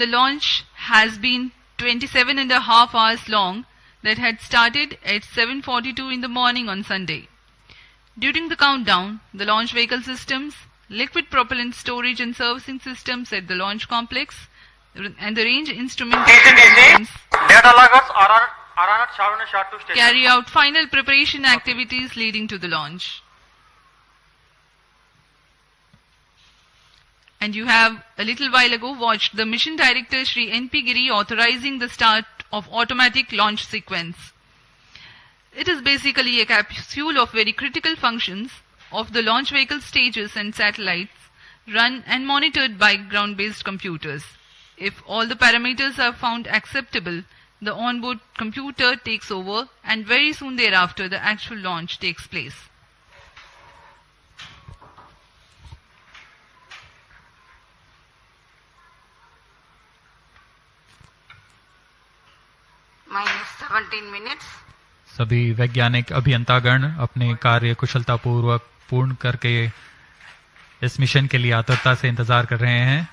The launch has been 27.5 hours long that had started at 7:42 in the morning on Sunday. During the countdown, the launch vehicle systems, liquid propellant storage and servicing systems at the launch complex, and the range instrumentation systems data loggers are on SHA-1 and SHA-2 station. Carry out final preparation activities leading to the launch. And you have a little while ago watched the mission director Shri N.P. Giri authorizing the start of automatic launch sequence. It is basically a capsule of very critical functions of the launch vehicle stages and satellites run and monitored by ground-based computers. If all the parameters are found acceptable, the onboard computer takes over and very soon thereafter the actual launch takes place. -17 minutes. सभी वैज्ञानिक अभियंतागण अपने कार्य कुशलतापूर्वक पूर्ण करके इस mission के लिए आतुरता से इंतजार कर रहे हैं।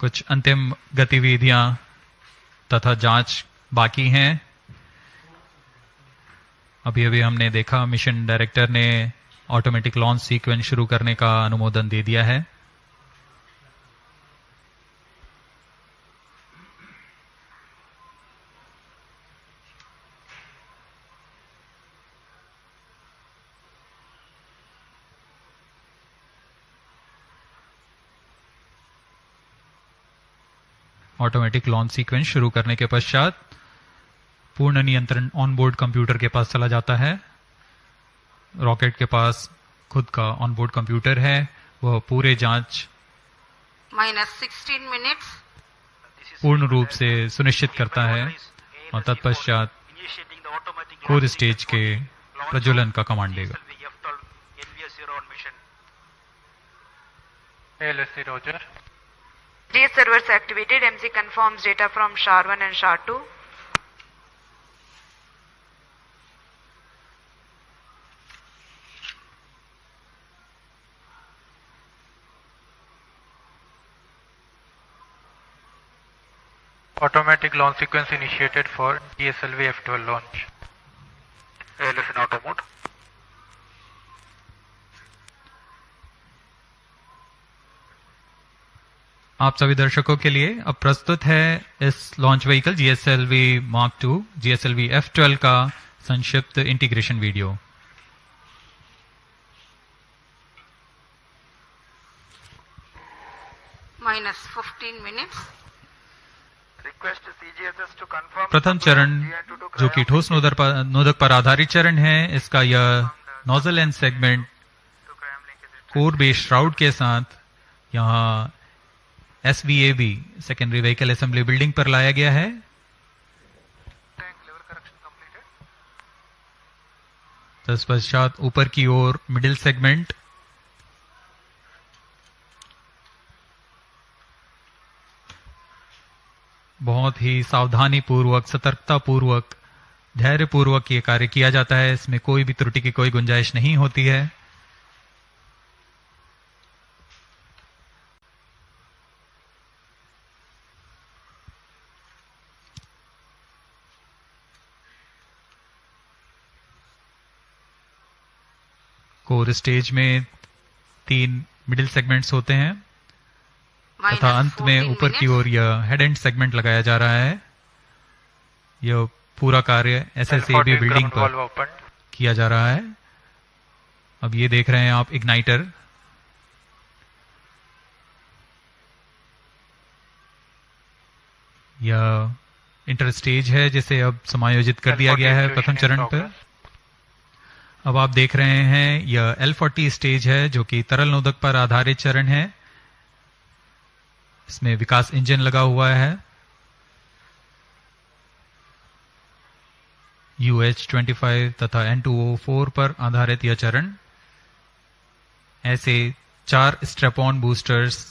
कुछ अंतिम गतिविधियां तथा जांच बाकी हैं। अभी अभी हमने देखा मिशन डायरेक्टर ने ऑटोमेटिक लॉन्च सीक्वेंस शुरू करने का अनुमोदन दे दिया है। ऑटोमेटिक लॉन्च सीक्वेंस शुरू करने के पश्चात पूर्ण नियंत्रण ऑनबोर्ड कंप्यूटर के पास चला जाता है। रॉकेट के पास खुद का ऑनबोर्ड कंप्यूटर है, वह पूरे जांच -16 minutes. पूर्ण रूप से सुनिश्चित करता है और तत्पश्चात कोर स्टेज के प्रज्वलन का कमांड देगा। LSC Roger. GS servers activated. MC confirms data from SHA-1 and SHA-2. Automatic launch sequence initiated for GSLV-F12 launch. ALS in auto mode. आप सभी दर्शकों के लिए अब प्रस्तुत है इस launch vehicle GSLV Mark II GSLV-F12 का संक्षिप्त integration video. -15 minutes. Request CGSS to confirm. प्रथम चरण जो कि ठोस नोदक पर आधारित चरण है, इसका यह nozzle and segment core base shroud के साथ यहाँ SVAB secondary vehicle assembly building पर लाया गया है। तत्पश्चात ऊपर की ओर मिडिल सेगमेंट बहुत ही सावधानी पूर्वक, सतर्कता पूर्वक, धैर्य पूर्वक ये कार्य किया जाता है। इसमें कोई भी त्रुटि की कोई गुंजाइश नहीं होती है। कोर स्टेज में 3 मिडिल सेगमेंट्स होते हैं तथा अंत में ऊपर की ओर यह हेड एंड सेगमेंट लगाया जा रहा है। यह पूरा कार्य SSAB बिल्डिंग पर किया जा रहा है। अब ये देख रहे हैं आप इग्नाइटर। यह इंटर स्टेज है जिसे अब समायोजित कर दिया गया है प्रथम चरण पर। अब आप देख रहे हैं यह L40 स्टेज है जो कि तरल नोदक पर आधारित चरण है। इसमें विकास इंजन लगा हुआ है। UH-25 तथा N2O4 पर आधारित यह चरण। ऐसे 4 strap-on boosters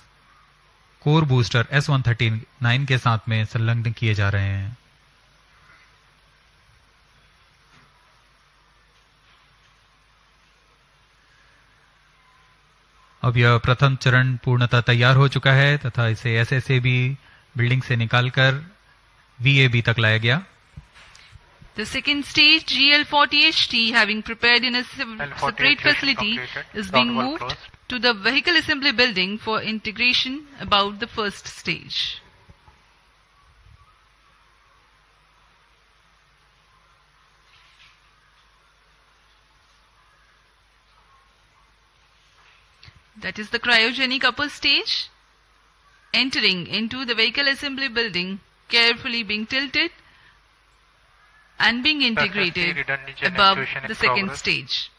core booster S139 के साथ में संलग्न किए जा रहे हैं। अब यह प्रथम चरण पूर्णतः तैयार हो चुका है तथा इसे SSAB बिल्डिंग से निकालकर VAB तक लाया गया। The second stage, GL40HT, having prepared in a separate facility, is being moved to the vehicle assembly building for integration about the first stage. That is the cryogenic upper stage. Entering into the vehicle assembly building, carefully being tilted and being integrated above the second stage.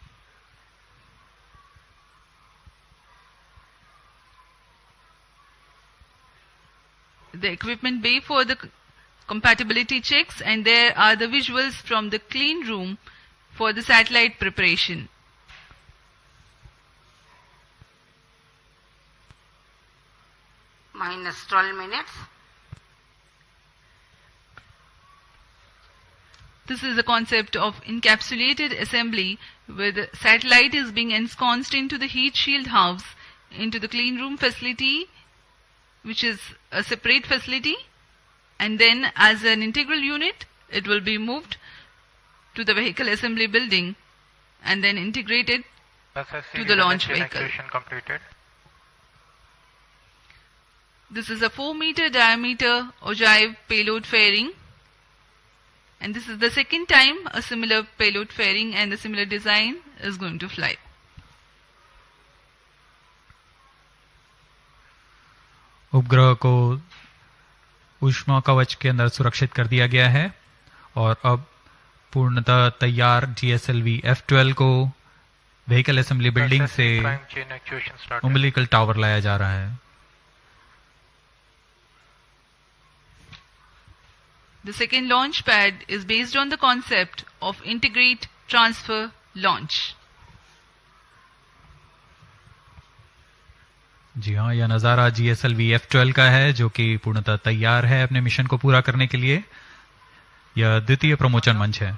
The equipment bay for the compatibility checks, and there are the visuals from the clean room for the satellite preparation. Minus 12 minutes. This is the concept of encapsulated assembly, where the satellite is being ensconced into the heat shield house, into the clean room facility, which is a separate facility, and then as an integral unit, it will be moved to the vehicle assembly building and then integrated to the launch vehicle. Completed. This is a 4-meter diameter ogive payload fairing, and this is the second time a similar payload fairing and a similar design is going to fly. उपग्रह को ऊष्मा कवच के अंदर सुरक्षित कर दिया गया है और अब पूर्णतः तैयार GSLV-F12 को व्हीकल असेंबली बिल्डिंग से उम्बिलिकल टावर लाया जा रहा है। The second launch pad is based on the concept of integrate, transfer, launch. जी हाँ, यह नज़ारा GSLV-F12 का है जो कि पूर्णतः तैयार है अपने मिशन को पूरा करने के लिए। यह द्वितीय प्रमोचन मंच है।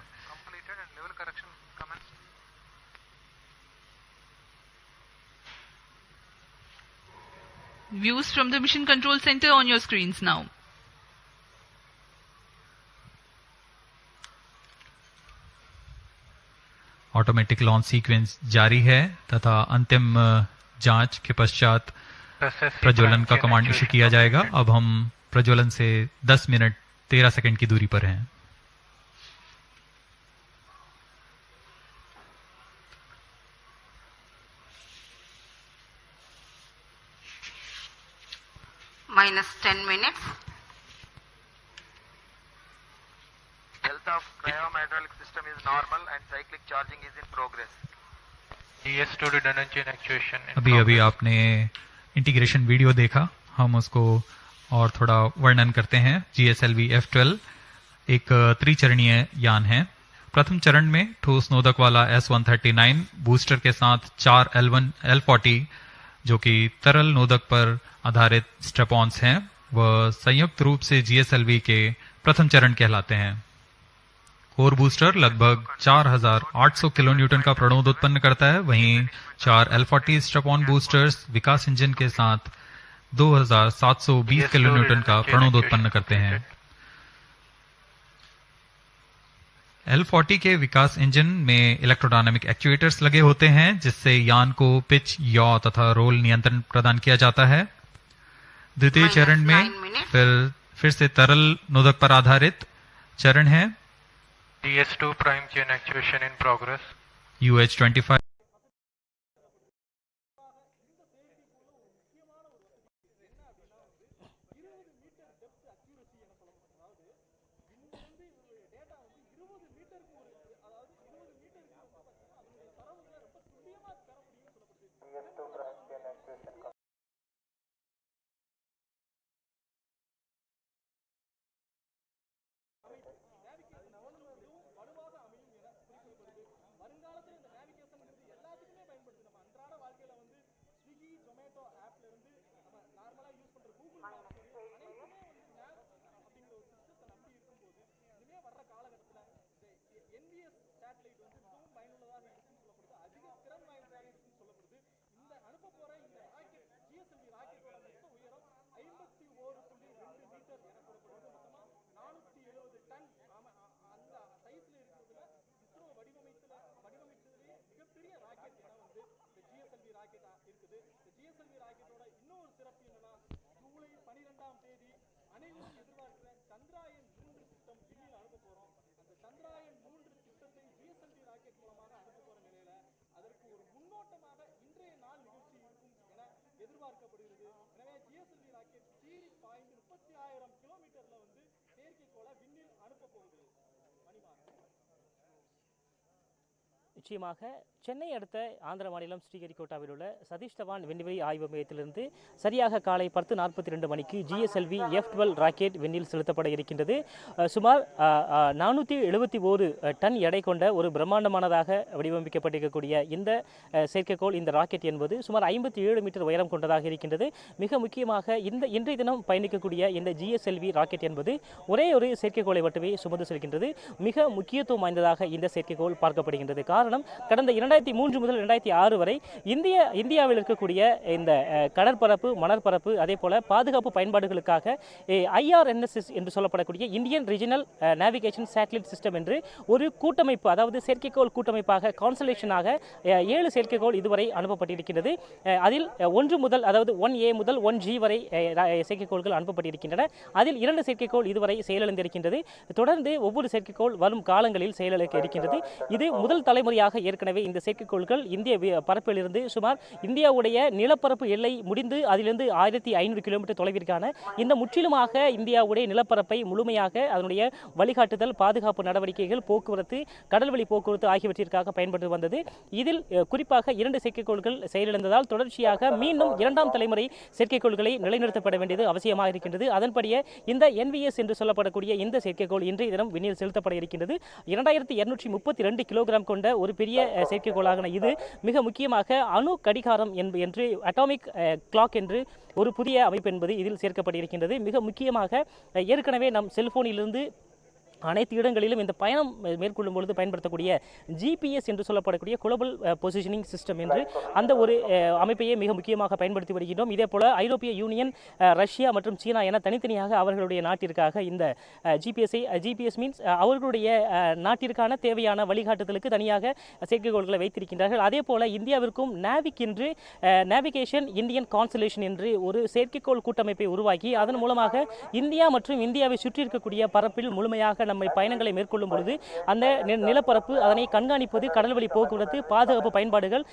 Views from the mission control center on your screens now. Automatic launch sequence जारी है तथा अंतिम जांच के पश्चात प्रज्वलन का कमांड इशू किया जाएगा। अब हम प्रज्वलन से 10 मिनट 13 सेकंड की दूरी पर हैं। Minus 10 minutes. Health of cryom-hydraulic system is normal and cyclic charging is in progress. DS2 redundancy and actuation. अभी अभी आपने इंटीग्रेशन वीडियो देखा, हम उसको और थोड़ा वर्णन करते हैं। GSLV-F12 एक त्रिचरणीय यान है। प्रथम चरण में ठोस नोदक वाला S139 बूस्टर के साथ 4 L40 जो कि तरल नोदक पर आधारित स्ट्रेपॉन्स हैं, वह संयुक्त रूप से GSLV के प्रथम चरण कहलाते हैं। कोर बूस्टर लगभग 4800 किलो न्यूटन का प्रणोद उत्पन्न करता है, वहीं 4 L40 स्ट्रेपॉन बूस्टर्स विकास इंजन के साथ 2720 किलो न्यूटन का प्रणोद उत्पन्न करते हैं। L40 के विकास इंजन में इलेक्ट्रोडायनामिक एक्चुएटर्स लगे होते हैं जिससे यान को पिच, याव तथा रोल नियंत्रण प्रदान किया जाता है। द्वितीय चरण में फिर से तरल नोदक पर आधारित चरण है। DS2 prime chain actuation in progress. UH-25 வருங்காலத்தில் இந்த நேவிகேஷன் அனைவரும் எதிர்பார்க்கிற சந்திராயன் 3 திட்டம் விண்ணில் அனுப்ப போறோம். அந்த சந்திராயன் 3 திட்டத்தை GSLV ராக்கெட் மூலமாக அனுப்ப போற நிலையில அதற்கு ஒரு முன்னோட்டமாக இன்றைய நாள் நிகழ்ச்சி இருக்கும் என எதிர்பார்க்கப்படுகிறது. எனவே GSLV ராக்கெட் சீறி பாய்ந்து 36,000 கிலோமீட்டர்ல வந்து செயற்கைக்கோளை விண்ணில் அனுப்ப போகுது. மணிமாறன். நிச்சயமாக சென்னை அடுத்த ஆந்திர மாநிலம் ஸ்ரீஹரிகோட்டாவில் உள்ள சதீஷ் தவான் விண்வெளி ஆய்வு மையத்திலிருந்து சரியாக காலை 10:42 மணிக்கு GSLV-F12 ராக்கெட் விண்ணில் செலுத்தப்பட இருக்கின்றது. சுமார் 471 டன் எடை கொண்ட ஒரு பிரம்மாண்டமானதாக வடிவமைக்கப்பட்டிருக்கக்கூடிய இந்த செயற்கைக்கோள், இந்த ராக்கெட் என்பது சுமார் 57 மீட்டர் உயரம் கொண்டதாக இருக்கின்றது. மிக முக்கியமாக இன்றைய தினம் பயணிக்கக்கூடிய இந்த GSLV ராக்கெட் என்பது ஒரே ஒரு செயற்கைக்கோளை மட்டுமே சுமந்து செல்கின்றது. மிக முக்கியத்துவம் வாய்ந்ததாக இந்த செயற்கைக்கோள் பார்க்கப்படுகின்றது. காரணம், கடந்த 2003 முதல் 2006 வரை இந்தியாவில் இருக்கக்கூடிய இந்த கடற்பரப்பு, மணற்பரப்பு, அதே போல பாதுகாப்பு பயன்பாடுகளுக்காக IRNSS என்று சொல்லப்படக்கூடிய Indian regional navigation satellite system என்று ஒரு கூட்டமைப்பு, அதாவது செயற்கைக்கோள் கூட்டமைப்பாக, கான்ஸ்டலேஷனாக 7 செயற்கைக்கோள் இதுவரை அனுப்பப்பட்டிருக்கிறது. அதில் 1 முதல், அதாவது 1A முதல் 1G வரை செயற்கைக்கோள்கள் அனுப்பப்பட்டிருக்கின்றன. அதில் 2 செயற்கைக்கோள் இதுவரை செயலிழந்திருக்கின்றது. தொடர்ந்து ஒவ்வொரு செயற்கைக்கோள் வரும் காலங்களில் செயலிழக்க இருக்கின்றது. இது முதல் தலைமுறையாக ஏற்கனவே இந்த செயற்கைக்கோள்கள் இந்திய பரப்பிலிருந்து சுமார் இந்தியாவுடைய நிலப்பரப்பு எல்லை முடிந்து அதிலிருந்து 1500 கிலோமீட்டர் தொலைவிற்கான இந்த முற்றிலுமாக இந்தியாவுடைய நிலப்பரப்பை முழுமையாக அதனுடைய வழிகாட்டுதல், பாதுகாப்பு நடவடிக்கைகள், போக்குவரத்து, கடல்வழி போக்குவரத்து ஆகியவற்றிற்காக பயன்பட்டு வந்தது. இதில் குறிப்பாக 2 செயற்கைக்கோள்கள் செயலிழந்ததால் தொடர்ச்சியாக மீண்டும் 2ஆம் தலைமுறை செயற்கைக்கோள்களை நிலைநிறுத்தப்பட வேண்டியது அவசியமாக இருக்கின்றது. அதன்படியே இந்த NVS என்று சொல்லப்படக்கூடிய இந்த செயற்கைக்கோள் இன்றைய தினம் விண்ணில் செலுத்தப்பட இருக்கின்றது. 2232 கிலோகிராம் கொண்ட ஒரு பெரிய செயற்கைக்கோளாக இது மிக முக்கியமாக அணு கடிகாரம் என்று அட்டாமிக் கிளாக் என்று ஒரு புதிய அமைப்பு என்பது இதில் சேர்க்கப்பட்டிருக்கின்றது. மிக முக்கியமாக ஏற்கனவே நம் செல்போனிலிருந்து அனைத்து இடங்களிலும் இந்த பயணம் மேற்கொள்ளும் பொழுது பயன்படுத்தக்கூடிய GPS என்று சொல்லப்படக்கூடிய குளோபல் பொசிஷனிங் சிஸ்டம் என்று அந்த ஒரு அமைப்பையே மிக முக்கியமாக பயன்படுத்தி வருகின்றோம். இதே போல ஐரோப்பிய யூனியன், ரஷ்யா மற்றும் சீனா என தனித்தனியாக அவர்களுடைய நாட்டிற்காக இந்த GPS மீன்ஸ் அவர்களுடைய நாட்டிற்கான தேவையான வழிகாட்டுதலுக்கு தனியாக செயற்கைக்கோள்களை வைத்திருக்கின்றார்கள். அதே போல இந்தியாவிற்கும் நாவிக் என்று நேவிகேஷன் இந்தியன் கான்ஸ்டலேஷன் என்று ஒரு செயற்கைக்கோள் கூட்டமைப்பை உருவாக்கி அதன் மூலமாக இந்தியா மற்றும் இந்தியாவை சுற்றி இருக்கக்கூடிய பரப்பில் முழுமையாக நம்மை பயணங்களை மேற்கொள்ளும் பொழுது அந்த நிலப்பரப்பு, அதனை கண்காணிப்பது, கடல்வழி போக்குவரத்து, பாதுகாப்பு பயன்பாடுகள்,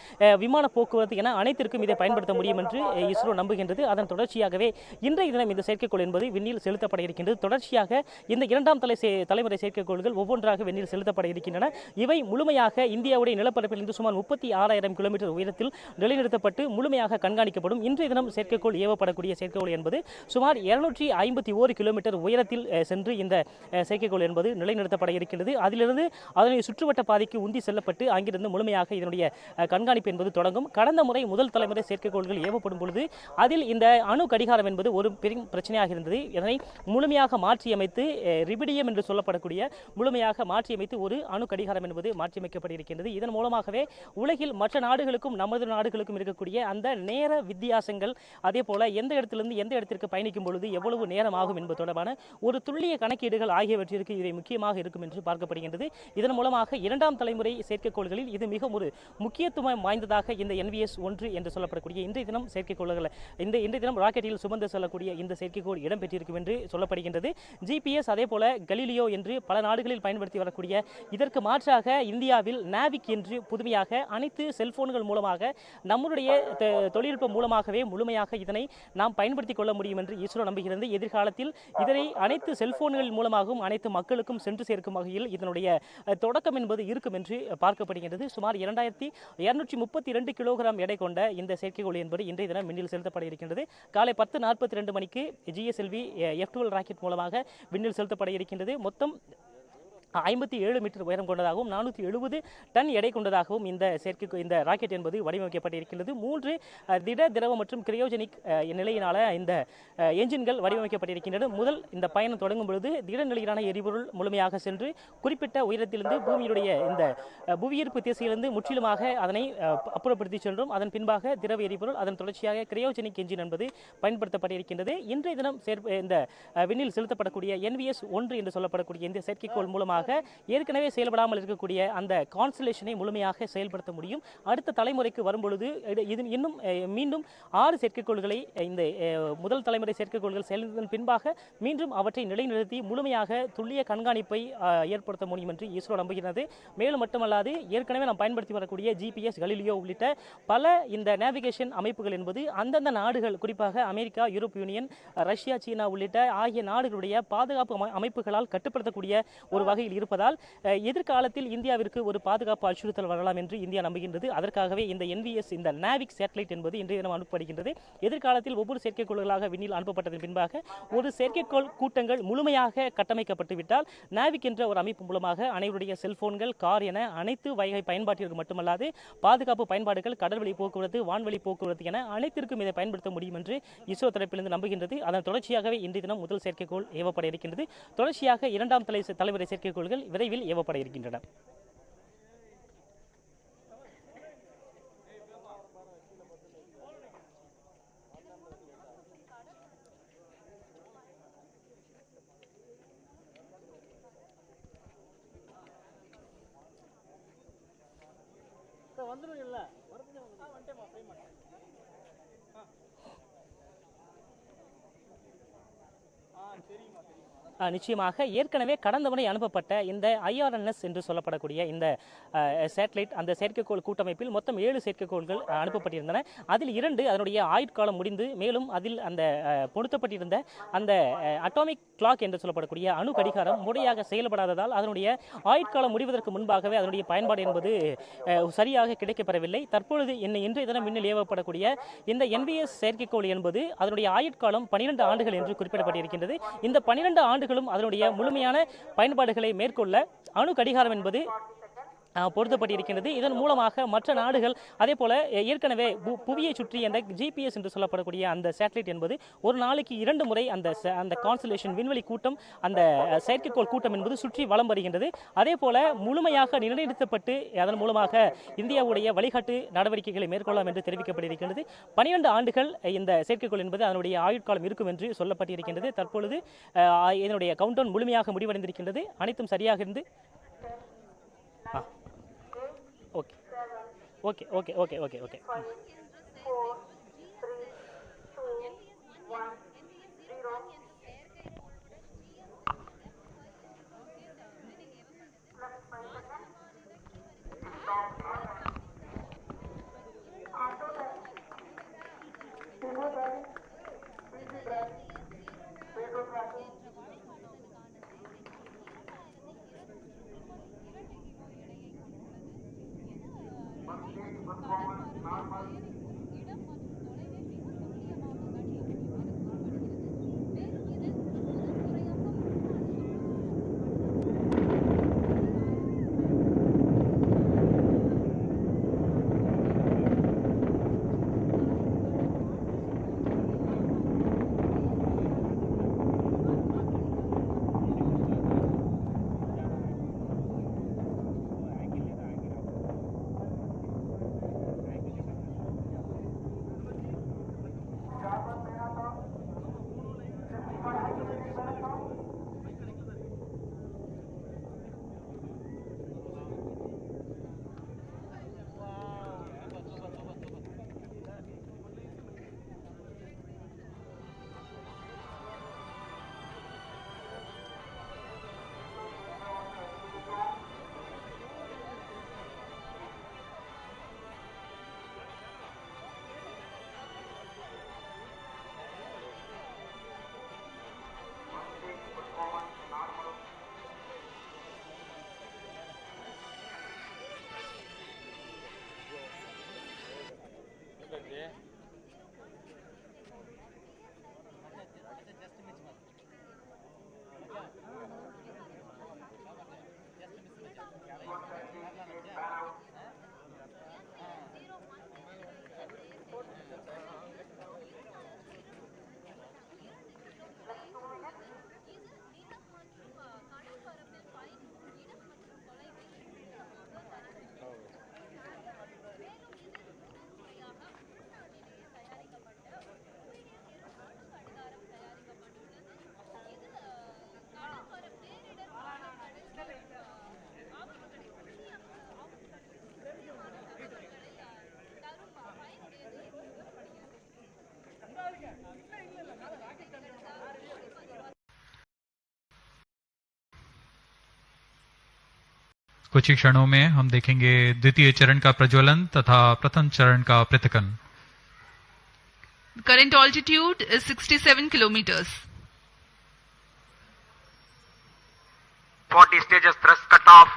விமான போக்குவரத்து என அனைத்திற்கும் இதை பயன்படுத்த முடியும் என்று ISRO நம்புகின்றது. அதன் தொடர்ச்சியாகவே இன்றைய தினம் இந்த செயற்கைக்கோள் என்பது விண்ணில் செலுத்தப்பட இருக்கின்றது. தொடர்ச்சியாக இந்த 2ஆம் தலைமுறை செயற்கைக்கோள்கள் ஒவ்வொன்றாக விண்ணில் செலுத்தப்பட இருக்கின்றன. இவை முழுமையாக இந்தியாவுடைய நிலப்பரப்பிலிருந்து சுமார் 36,000 கிலோமீட்டர் உயரத்தில் நிலைநிறுத்தப்பட்டு முழுமையாக கண்காணிக்கப்படும். இன்றைய தினம் செயற்கைக்கோள் ஏவப்படக்கூடிய செயற்கைக்கோள் என்பது சுமார் 251 கிலோமீட்டர் உயரத்தில் சென்று இந்த செயற்கைக்கோள் என்பது நிலைநிறுத்தப்பட இருக்கின்றது. அதிலிருந்து அதனை சுற்றுவட்ட பாதைக்கு உந்தி செல்லப்பட்டு அங்கிருந்து முழுமையாக இதனுடைய கண்காணிப்பு என்பது தொடங்கும். கடந்த முறை முதல் தலைமுறை செயற்கைக்கோள்கள் ஏவப்படும் பொழுது அதில் இந்த அணு கடிகாரம் என்பது ஒரு பெரும் பிரச்சனையாக இருந்தது. இதனை முழுமையாக மாற்றியமைத்து ரிபிடியம் என்று சொல்லப்படக்கூடிய முழுமையாக மாற்றியமைத்து ஒரு அணு கடிகாரம் என்பது மாற்றியமைக்கப்பட்டிருக்கின்றது. இதன் மூலமாகவே உலகில் மற்ற நாடுகளுக்கும் நமது நாடுகளுக்கும் இருக்கக்கூடிய அந்த நேர வித்தியாசங்கள், அதே போல எந்த இடத்திலிருந்து எந்த இடத்திற்கு பயணிக்கும் பொழுது எவ்வளவு நேரம் ஆகும் என்பது தொடர்பான ஒரு துல்லிய கணக்கீடுகள் ஆகியவற்றிற்கு இவை முக்கியமாக இருக்கும் என்று பார்க்கப்படுகின்றது. இதன் மூலமாக 2ஆம் தலைமுறை செயற்கைக்கோள்களில் இது மிக ஒரு முக்கியத்துவம் வாய்ந்ததாக இந்த NVS-01 என்று சொல்லப்படக்கூடிய இன்றைய தினம் செயற்கைக்கோள்கள் இன்றைய தினம் ராக்கெட்டில் சுமந்து செல்லக்கூடிய இந்த செயற்கைக்கோள் இடம்பெற்றிருக்கும் என்று சொல்லப்படுகின்றது. GPS அதே போல கலீலியோ என்று பல நாடுகளில் பயன்படுத்தி வரக்கூடிய இதற்கு மாற்றாக இந்தியாவில் நாவிக் என்று புதுமையாக அனைத்து செல்போன்கள் மூலமாக நம்முடைய தொழில்நுட்பம் மூலமாகவே முழுமையாக இதனை நாம் பயன்படுத்திக் கொள்ள முடியும் என்று ISRO நம்புகிறது. எதிர்காலத்தில் இதனை அனைத்து செல்போன்கள் மூலமாகவும் அனைத்து மக்களுக்கும் சென்று சேர்க்கும் வகையில் இதனுடைய தொடக்கம் என்பது இருக்கும் என்று பார்க்கப்படுகின்றது. சுமார் 2232 கிலோகிராம் எடை கொண்ட இந்த செயற்கைக்கோள் என்பது இன்றைய தினம் விண்ணில் செலுத்தப்பட இருக்கின்றது. காலை 10:42 மணிக்கு GSLV-F12 ராக்கெட் மூலமாக விண்ணில் செலுத்தப்பட இருக்கின்றது. மொத்தம் 57 மீட்டர் உயரம் கொண்டதாகவும் 470 டன் எடை கொண்டதாகவும் இந்த ராக்கெட் என்பது வடிவமைக்கப்பட்டிருக்கிறது. 3 திட, திரவ மற்றும் கிரையோஜெனிக் நிலையினால இந்த என்ஜின்கள் வடிவமைக்கப்பட்டிருக்கின்றன. முதல் இந்த பயணம் தொடங்கும் பொழுது திட நிலையிலான எரிபொருள் முழுமையாக சென்று குறிப்பிட்ட உயரத்திலிருந்து பூமியுடைய இந்த புவியீர்ப்பு திசையிலிருந்து முற்றிலுமாக அதனை அப்புறப்படுத்தி சென்றோம். அதன் பின்பாக திரவ எரிபொருள், அதன் தொடர்ச்சியாக கிரையோஜெனிக் என்ஜின் என்பது பயன்படுத்தப்பட்டிருக்கின்றது. இன்றைய தினம் இந்த விண்ணில் செலுத்தப்படக்கூடிய NVS-01 என்று சொல்லப்படக்கூடிய இந்த செயற்கைக்கோள் மூலமாக ஏற்கனவே செயல்படாமல் இருக்கக்கூடிய அந்த கான்ஸ்டலேஷனை முழுமையாக செயல்படுத்த முடியும். அடுத்த தலைமுறைக்கு வரும்பொழுது இது இன்னும் மீண்டும் 6 செயற்கைக்கோள்களை இந்த முதல் தலைமுறை செயற்கைக்கோள்கள் செயல்படுத்தின் பின்பாக மீண்டும் அவற்றை நிலைநிறுத்தி முழுமையாக துல்லிய கண்காணிப்பை ஏற்படுத்த முடியும் என்று இஸ்ரோ நம்புகிறது. மேலும் மட்டுமல்லாது ஏற்கனவே நாம் பயன்படுத்தி வரக்கூடிய ஜிபிஎஸ், கலிலியோ உள்ளிட்ட பல இந்த நேவிகேஷன் அமைப்புகள் என்பது அந்தந்த நாடுகள், குறிப்பாக அமெரிக்கா, யூரோப் யூனியன், ரஷ்யா, சீனா உள்ளிட்ட ஆகிய நாடுகளுடைய பாதுகாப்பு அமைப்புகளால் கட்டுப்படுத்தக்கூடிய ஒரு வகையில் இருப்பதால் எதிர்காலத்தில் இந்தியாவிற்கு ஒரு பாதுகாப்பு அச்சுறுத்தல் வரலாம் என்று இந்தியா நம்புகின்றது. அதற்காகவே இந்த NVS, இந்த நாவிக் சேட்டலைட் என்பது இன்றைய தினம் அனுப்பப்படுகின்றது. எதிர்காலத்தில் ஒவ்வொரு செயற்கைக்கோள்களாக விண்ணில் அனுப்பப்பட்டதன் பின்பாக ஒரு செயற்கைக்கோள் கூட்டங்கள் முழுமையாக கட்டமைக்கப்பட்டு விட்டால் நாவிக் என்ற ஒரு அமைப்பு மூலமாக அனைவருடைய செல்போன்கள், கார் என அனைத்து வகை பயன்பாட்டிற்கு மட்டுமல்லாது பாதுகாப்பு பயன்பாடுகள், கடல்வழி போக்குவரத்து, வான்வழி போக்குவரத்து என அனைத்திற்கும் இதை பயன்படுத்த முடியும் என்று இஸ்ரோ தரப்பிலிருந்து நம்புகின்றது. அதன் தொடர்ச்சியாகவே இன்றைய தினம் முதல் செயற்கைக்கோள் ஏவப்பட இருக்கின்றது. தொடர்ச்சியாக 2ஆம் தலைமுறை செயற்கைக்கோள்கள் விரைவில் ஏவப்பட இருக்கின்றன. வந்துடும் இல்லை நிச்சயமாக ஏற்கனவே கடந்த முறை அனுப்பப்பட்ட இந்த IRNS என்று சொல்லப்படக்கூடிய இந்த சேட்டலைட், அந்த செயற்கைக்கோள் கூட்டமைப்பில் மொத்தம் 7 செயற்கைக்கோள்கள் அனுப்பப்பட்டிருந்தன. அதில் 2 அதனுடைய ஆயுட்காலம் முடிந்து, மேலும் அதில் அந்த பொருத்தப்பட்டிருந்த அந்த அட்டாமிக் கிளாக் என்று சொல்லப்படக்கூடிய அணு கடிகாரம் முறையாக செயல்படாததால் அதனுடைய ஆயுட்காலம் முடிவதற்கு முன்பாகவே அதனுடைய பயன்பாடு என்பது சரியாக கிடைக்கப்பெறவில்லை. தற்பொழுது இன்றைய தினம் விண்ணில் ஏவப்படக்கூடிய இந்த NVS செயற்கைக்கோள் என்பது அதனுடைய ஆயுட்காலம் 12 ஆண்டுகள் என்று குறிப்பிடப்பட்டிருக்கின்றது. இந்த 12 ஆண்டுகளும் அதனுடைய முழுமையான பயன்பாடுகளை மேற்கொள்ள அணு கடிகாரம் என்பது பொருத்தப்பட்டிருக்கின்றது. இதன் மூலமாக மற்ற நாடுகள் அதே போல ஏற்கனவே புவியை சுற்றி அந்த GPS என்று சொல்லப்படக்கூடிய அந்த சேட்டலைட் என்பது ஒரு நாளைக்கு 2 முறை அந்த கான்ஸ்டலேஷன் விண்வெளி கூட்டம், அந்த செயற்கைக்கோள் கூட்டம் என்பது சுற்றி வலம் வருகின்றது. அதே போல முழுமையாக நிலைநிறுத்தப்பட்டு அதன் மூலமாக இந்தியாவுடைய வழிகாட்டு நடவடிக்கைகளை மேற்கொள்ளலாம் என்று தெரிவிக்கப்பட்டிருக்கின்றது. 12 ஆண்டுகள் இந்த செயற்கைக்கோள் என்பது அதனுடைய ஆயுட்காலம் இருக்கும் என்று சொல்லப்பட்டிருக்கின்றது. தற்பொழுது இதனுடைய கவுண்டவுன் முழுமையாக முடிவடைந்திருக்கின்றது. அனைத்தும் சரியாக இருந்து okay okay okay okay okay okay कुछ ही क्षणों में हम देखेंगे द्वितीय चरण का प्रज्वलन तथा प्रथम चरण का पृथक्करण। Current altitude is 67 kilometers. 40 stages thrust cut off.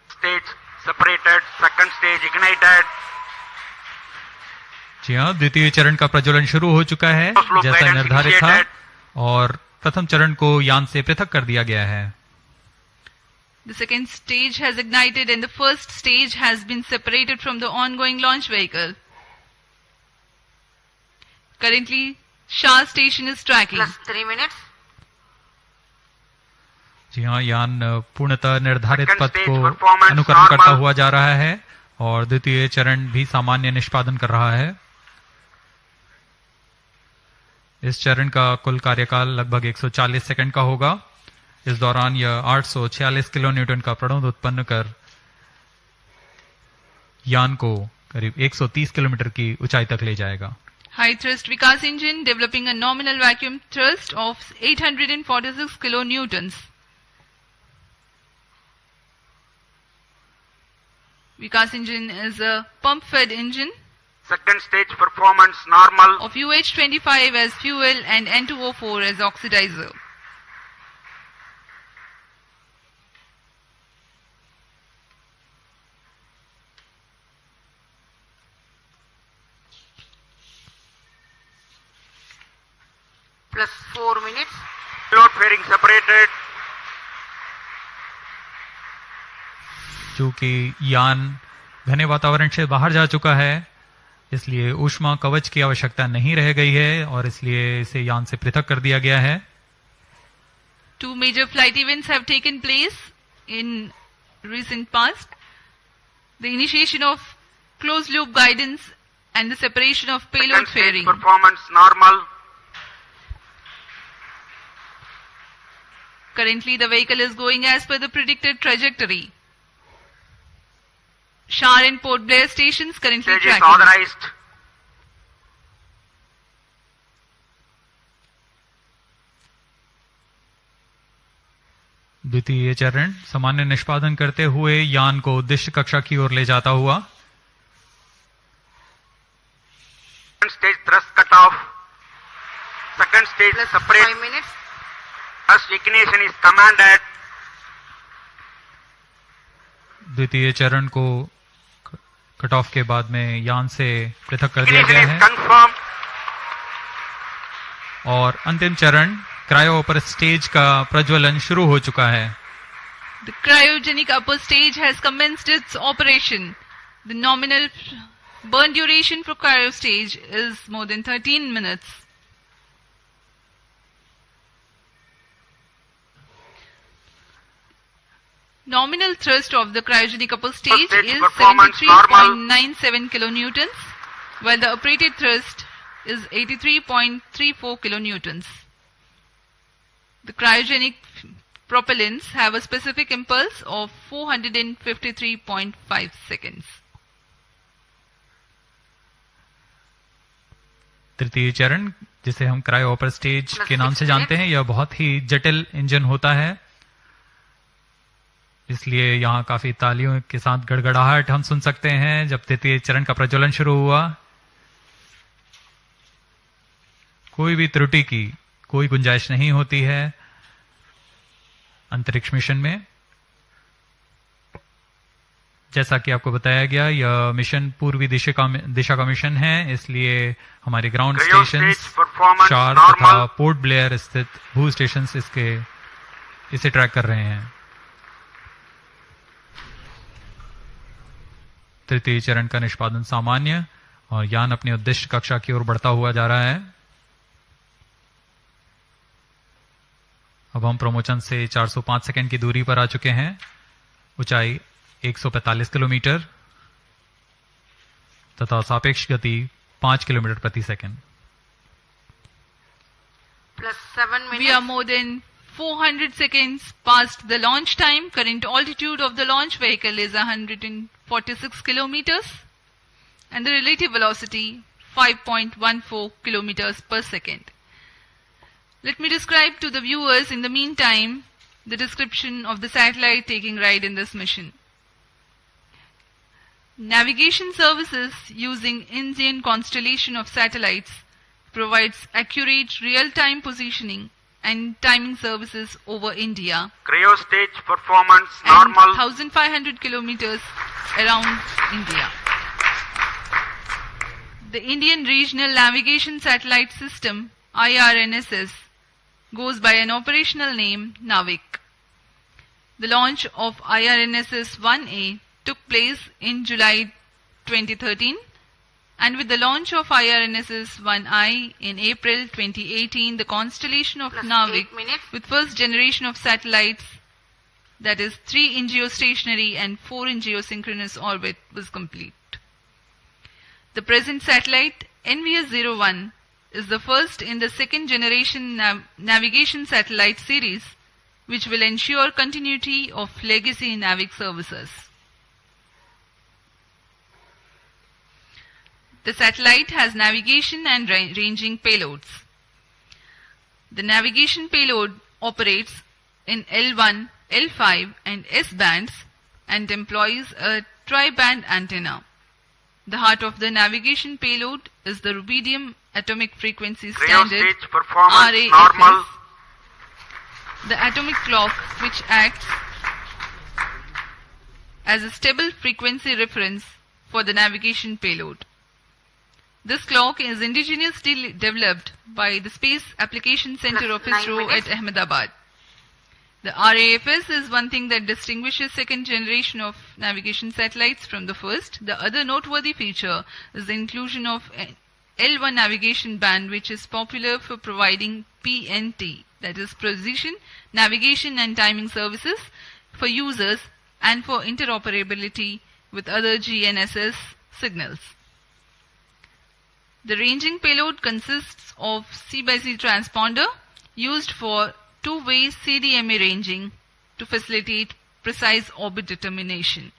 Stage separated. Second stage ignited. जी हाँ, द्वितीय चरण का प्रज्वलन शुरू हो चुका है जैसा निर्धारित था और प्रथम चरण को यान से पृथक कर दिया गया है। The second stage has ignited and the first stage has been separated from the ongoing launch vehicle. Currently, Shah station is tracking. Plus 3 minutes. जी हाँ, यान पूर्णतः निर्धारित Second पथ stage को performance अनुकरण करता normal. हुआ जा रहा है और द्वितीय चरण भी सामान्य निष्पादन कर रहा है। इस चरण का कुल कार्यकाल लगभग 140 सेकंड का होगा। इस दौरान यह 846 किलो न्यूटन का प्रणोद उत्पन्न कर यान को करीब 130 किलोमीटर की ऊंचाई तक ले जाएगा। High thrust Vikas engine developing a nominal vacuum thrust of 846 kilonewtons. Vikas engine is a pump-fed engine Second stage performance normal. of UH-25 as fuel and N2O4 as oxidizer. Plus 4 minutes. Load fairing separated. चूंकि यान घने वातावरण से बाहर जा चुका है इसलिए ऊष्मा कवच की आवश्यकता नहीं रह गई है और इसलिए इसे यान से पृथक कर दिया गया है। Two major flight events have taken place in recent past. The initiation of closed loop guidance and the separation of payload Second stage fairing. performance normal. Currently the vehicle is going as per the predicted trajectory. Shar and Port Blair stations currently Stage is tracking. authorized. द्वितीय चरण सामान्य निष्पादन करते हुए यान को उद्देश्य कक्षा की ओर ले जाता हुआ। Second stage thrust cut off. Second stage Plus separate. 5 minutes. Thrust ignition is commanded. द्वितीय चरण को कट ऑफ के बाद में यान से पृथक कर दिया Ignition गया is है confirmed. और अंतिम चरण क्रायो अपर स्टेज का प्रज्वलन शुरू हो चुका है। The cryogenic upper stage has commenced its operation. The nominal burn duration for cryo stage is more than 13 minutes. Nominal thrust of the cryogenic upper stage stage is performance 73.97 kilonewtons, while the operated thrust is 83.34 kilonewtons. The cryogenic propellants have a specific impulse of 453.5 seconds. तृतीय चरण जिसे हम cryo upper stage के नाम से जानते हैं, यह बहुत ही जटिल इंजन होता है, इसलिए यहाँ काफी तालियों के साथ गड़गड़ाहट हम सुन सकते हैं जब तृतीय चरण का प्रज्वलन शुरू हुआ। कोई भी त्रुटि की कोई गुंजाइश नहीं होती है अंतरिक्ष मिशन में। जैसा कि आपको बताया गया, यह मिशन पूर्वी दिशा का मिशन है, इसलिए हमारे ground Cryo station stage performance शार normal. तथा पोर्ट ब्लेयर स्थित भू स्टेशन इसे ट्रैक कर रहे हैं। तृतीय चरण का निष्पादन सामान्य और यान अपनी उद्देश्य कक्षा की ओर बढ़ता हुआ जा रहा है। अब हम प्रमोचन से 405 सेकंड की दूरी पर आ चुके हैं। ऊंचाई 145 किलोमीटर तथा सापेक्ष गति 5 किलोमीटर प्रति second. Plus 7 minutes. We are more than 400 seconds past the launch time. Current altitude of the launch vehicle is 146 kilometers and the relative velocity 5.14 kilometers per second. Let me describe to the viewers in the meantime the description of the satellite taking ride in this mission. Navigation services using Indian constellation of satellites provides accurate real-time positioning and timing services over India Cryo stage performance and normal. 1500 kilometers around India. The Indian Regional Navigation Satellite System IRNSS goes by an operational name Navik. The launch of IRNSS-1A took place in July 2013, and with the launch of IRNSS-1I in April 2018, the constellation of Plus Navik 8 minutes. with first generation of satellites, that is 3 in geostationary and 4 in geosynchronous orbit, was complete. The present satellite NVS-01 is the first in the second generation navigation satellite series, which will ensure continuity of legacy Navik services. The satellite has navigation and ranging payloads. The navigation payload operates in L1, L5 and S bands and employs a tri-band antenna. The heart of the navigation payload is the rubidium atomic frequency Cryo standard stage performance RAFS, normal. the atomic clock which acts as a stable frequency reference for the navigation payload. This clock is indigenously developed by the Space Application Center of Plus 9 ISRO minutes. at Ahmedabad. The RAFS is one thing that distinguishes second generation of navigation satellites from the first. The other noteworthy feature is the inclusion of an L1 navigation band, which is popular for providing PNT, that is precision, navigation and timing services for users and for interoperability with other GNSS signals. The ranging payload consists of C/C transponder used for two-way CDMA ranging to facilitate precise orbit determination.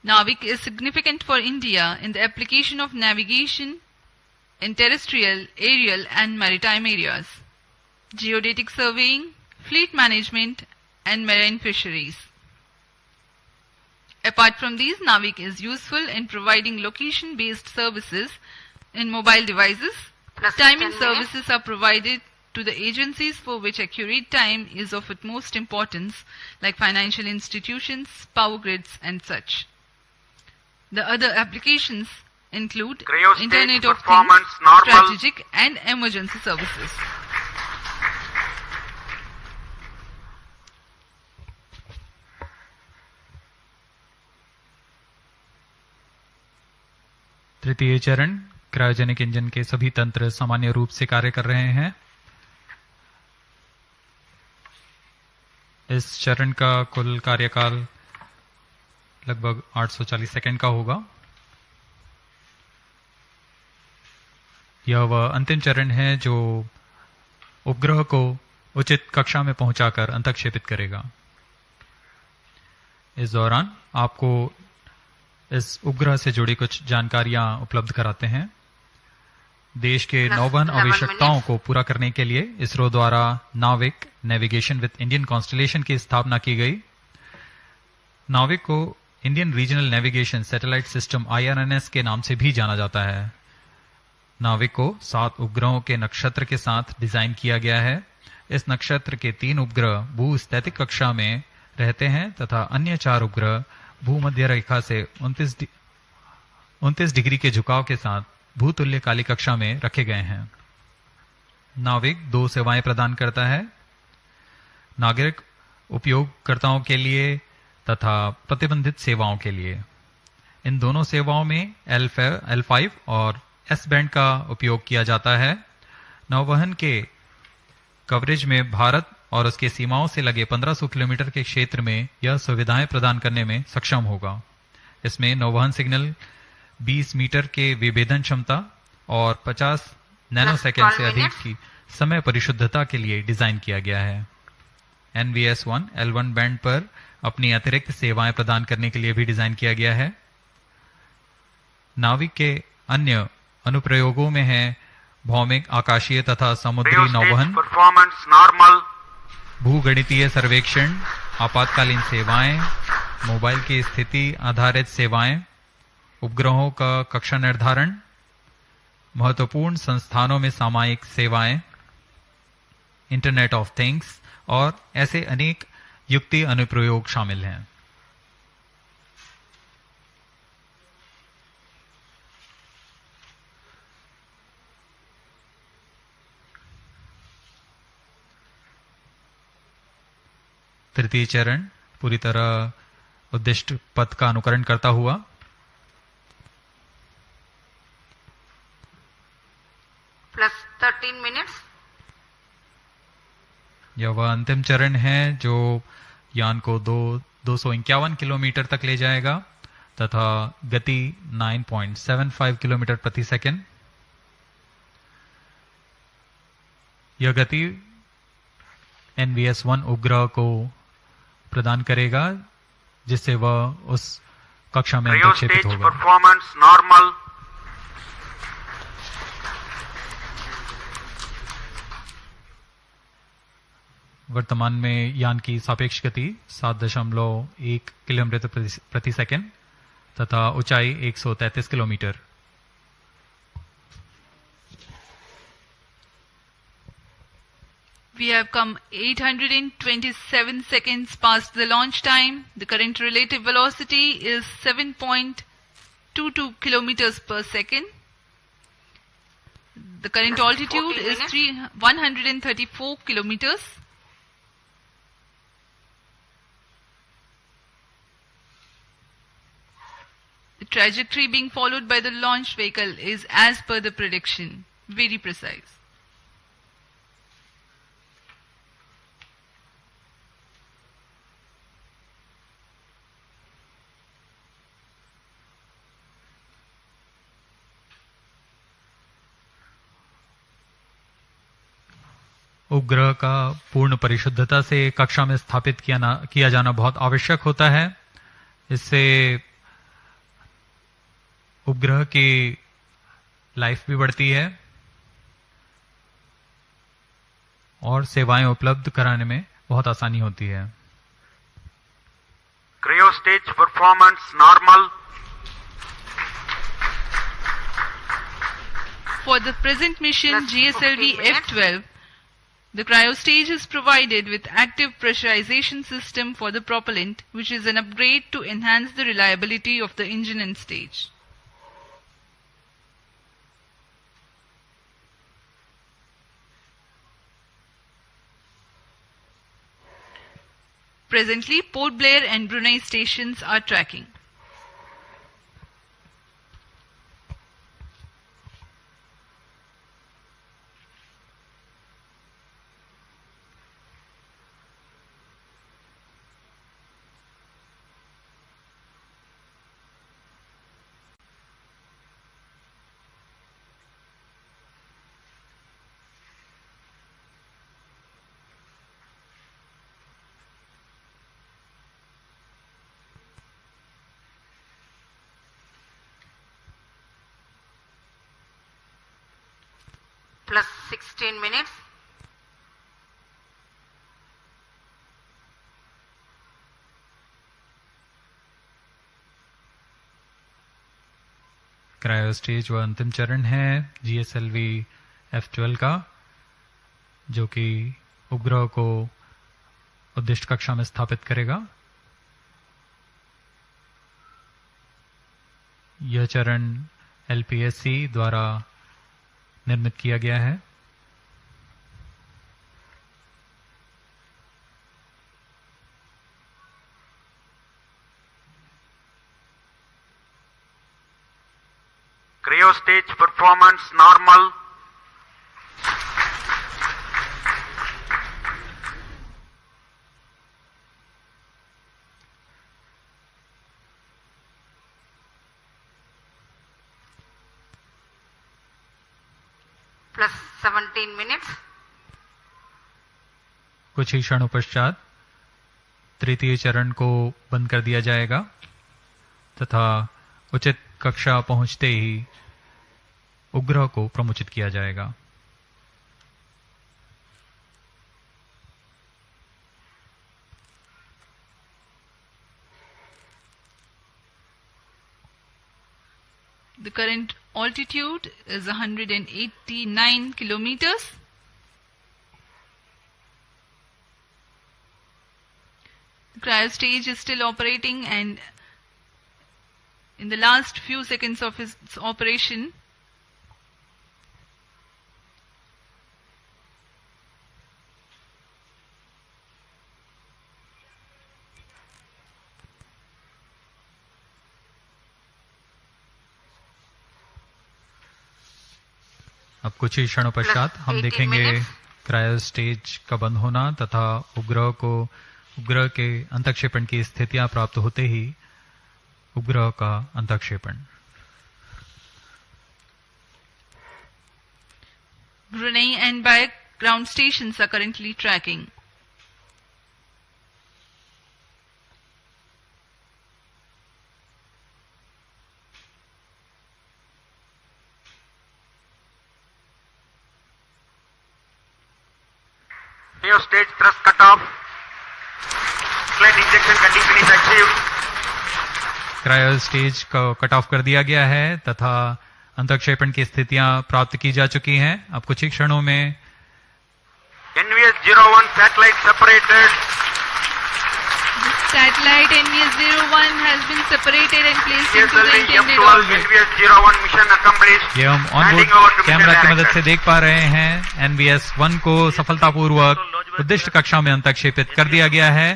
Navik is significant for India in the application of navigation in terrestrial, aerial and maritime areas, geodetic surveying, fleet management and marine fisheries. Apart from these, Navik is useful in providing location-based services in mobile devices. Plus Timing 10 minutes. services are provided to the agencies for which accurate time is of utmost importance, like financial institutions, power grids and such. The other applications include Cryo stage Internet of Things, performance normal. strategic and emergency services. तृतीय चरण cryogenic engine के सभी तंत्र सामान्य रूप से कार्य कर रहे हैं। इस चरण का कुल कार्यकाल लगभग 840 सेकंड का होगा। यह वह अंतिम चरण है जो उपग्रह को उचित कक्षा में पहुंचाकर अंतःक्षेपित करेगा। इस दौरान आपको इस उपग्रह से जुड़ी कुछ जानकारियां उपलब्ध कराते हैं। देश के नौवहन आवश्यकताओं को पूरा करने के लिए इसरो द्वारा नाविक नेविगेशन विद इंडियन कॉन्स्टलेशन की स्थापना की गई। नाविक को Indian regional navigation satellite system IRNS के नाम से भी जाना जाता है। नाविक को 7 उपग्रहों के नक्षत्र के साथ डिजाइन किया गया है। इस नक्षत्र के 3 उपग्रह भूस्थैतिक कक्षा में रहते हैं तथा अन्य 4 उपग्रह भूमध्य रेखा से 29 डिग्री के झुकाव के साथ भूतुल्य काली कक्षा में रखे गए हैं। नाविक 2 सेवाएं प्रदान करता है, नागरिक उपयोगकर्ताओं के लिए तथा प्रतिबंधित सेवाओं के लिए। इन दोनों सेवाओं में L5 और S बैंड का उपयोग किया जाता है। नौवहन के कवरेज में भारत और उसके सीमाओं से लगे 1500 किलोमीटर के क्षेत्र में यह सुविधाएं प्रदान करने में सक्षम होगा। इसमें नौवहन सिग्नल 20 मीटर के विभेदन क्षमता और 50 नैनोसेकंड से अधिक की समय परिशुद्धता के लिए डिजाइन किया गया है। NVS-01 L1 बैंड पर अपनी अतिरिक्त सेवाएं प्रदान करने के लिए भी डिजाइन किया गया है। नाविक के अन्य अनुप्रयोगों में है भौमिक, आकाशीय तथा समुद्री Cryo नौवहन, stage performance normal. भूगणितीय सर्वेक्षण, आपातकालीन सेवाएं, मोबाइल की स्थिति आधारित सेवाएं, उपग्रहों का कक्षा निर्धारण, महत्वपूर्ण संस्थानों में सामयिक सेवाएं, इंटरनेट ऑफ थिंग्स और ऐसे अनेक युक्ति अनुप्रयोग शामिल हैं। तृतीय चरण पूरी तरह उद्दिष्ट पथ का अनुकरण करता हुआ Plus 13 minutes. यह वह अंतिम चरण है जो यान को 251 किलोमीटर तक ले जाएगा तथा गति 9.75 किलोमीटर प्रति सेकंड। यह गति NVS-01 उपग्रह को प्रदान करेगा जिससे वह उस कक्षा में Cryo प्रक्षेपित stage होगा। performance normal. वर्तमान में यान की सापेक्ष गति 7.1 किलोमीटर प्रति सेकंड तथा ऊंचाई 133 kilometre. We have come 827 seconds past the launch time. The current relative velocity is 7.22 kilometers per second. The current altitude 14 is minutes. 134 kilometers. The trajectory being followed by the launch vehicle is as per the prediction, very precise. उपग्रह का पूर्ण परिशुद्धता से कक्षा में स्थापित किया जाना बहुत आवश्यक होता है। इससे उपग्रह की लाइफ भी बढ़ती है और सेवाएं उपलब्ध कराने में बहुत आसानी होती है। Cryo stage performance normal. For the present mission Plus 15 GSLV-F12, the cryo stage is provided with active pressurization system for the propellant, which is an upgrade to enhance the reliability of the engine and stage. Presently, Port Blair and Brunei stations are tracking. Plus 16 minutes. Cryo stage व अंतिम चरण है GSLV-F12 का, जो कि उपग्रह को उद्दिष्ट कक्षा में स्थापित करेगा। यह चरण LPSC द्वारा निर्मित किया गया है। Cryo stage performance normal. Plus 17 minutes. कुछ ही क्षणों पश्चात तृतीय चरण को बंद कर दिया जाएगा तथा उचित कक्षा पहुंचते ही उपग्रह को प्रमोचित किया जाएगा। The current altitude is 189 kilometers. The cryo stage is still operating, and in the last few seconds of its operation, अब कुछ ही क्षणों पश्चात हम देखेंगे क्रायो स्टेज का बंद होना तथा उपग्रह के अंतक्षेपण की स्थितियां प्राप्त होते ही उपग्रह का अंतक्षेपण। Brunei and Bayak ground stations are currently tracking. New stage thrust cutoff. Sled injection condition is achieved. Cryo stage को कट ऑफ कर दिया गया है तथा अंतक्षेपण की स्थितियां प्राप्त की जा चुकी हैं। अब कुछ ही क्षणों में NVS-01 satellite separated. Satellite NVS-01 has been separated and placed into the intended GSLV-F12 orbit. NVS-01 mission accomplished. ये हम ऑनबोर्ड कैमरा की मदद से देख पा रहे हैं। NVS-1 को सफलतापूर्वक उद्दिष्ट कक्षा में अंतक्षेपित कर दिया गया है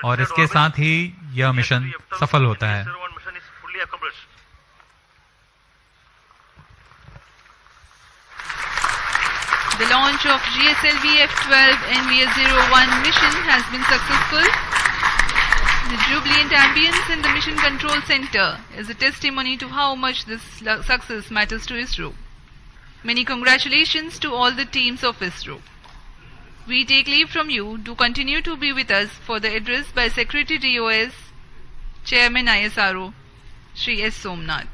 और इसके साथ ही यह मिशन सफल होता है। The launch of GSLV-F12 NVS-01 mission has been successful. The jubilant ambience in the Mission Control Center is a testimony to how much this success matters to ISRO. Many congratulations to all the teams of ISRO. We take leave from you. Do continue to be with us for the address by Secretary DOS, Chairman ISRO, Shri S. Somnath.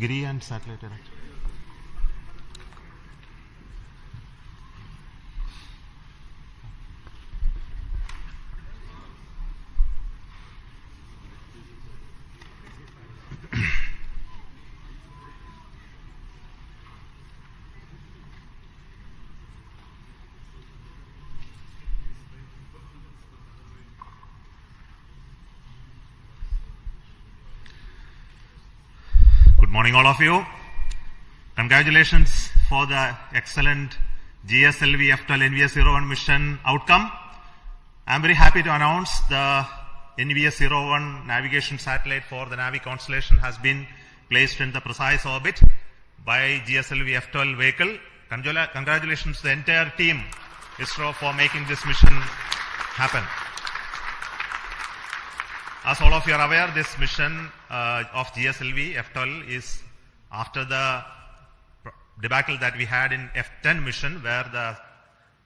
Giri and satellite error. Good morning, all of you. Congratulations for the excellent GSLV-F12 NVS-01 mission outcome. I am very happy to announce the NVS-01 navigation satellite for the Navi constellation has been placed in the precise orbit by GSLV-F12 vehicle. Congratulations to the entire team ISRO for making this mission happen. As all of you are aware, this mission of GSLV-F12 is after the debacle that we had in F10 mission, where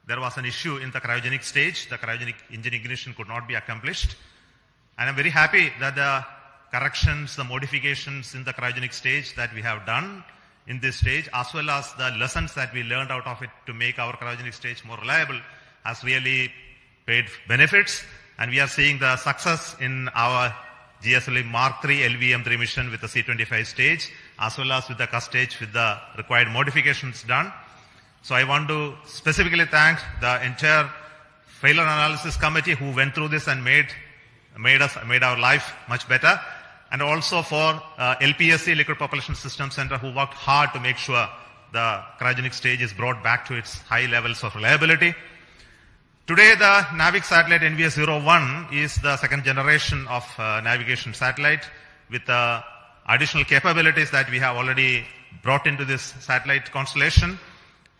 there was an issue in the cryogenic stage. The cryogenic engine ignition could not be accomplished. And I'm very happy that the corrections, the modifications in the cryogenic stage that we have done in this stage, as well as the lessons that we learned out of it to make our cryogenic stage more reliable, has really paid benefits. And we are seeing the success in our GSLV Mark III LVM-3 mission with the C25 stage, as well as with the CUS stage with the required modifications done. So I want to specifically thank the entire failure analysis committee who went through this and made our life much better. And also for LPSC, Liquid Propulsion System Center, who worked hard to make sure the cryogenic stage is brought back to its high levels of reliability. Today, the NAVIC satellite NVS-01 is the second generation of navigation satellite with additional capabilities that we have already brought into this satellite constellation,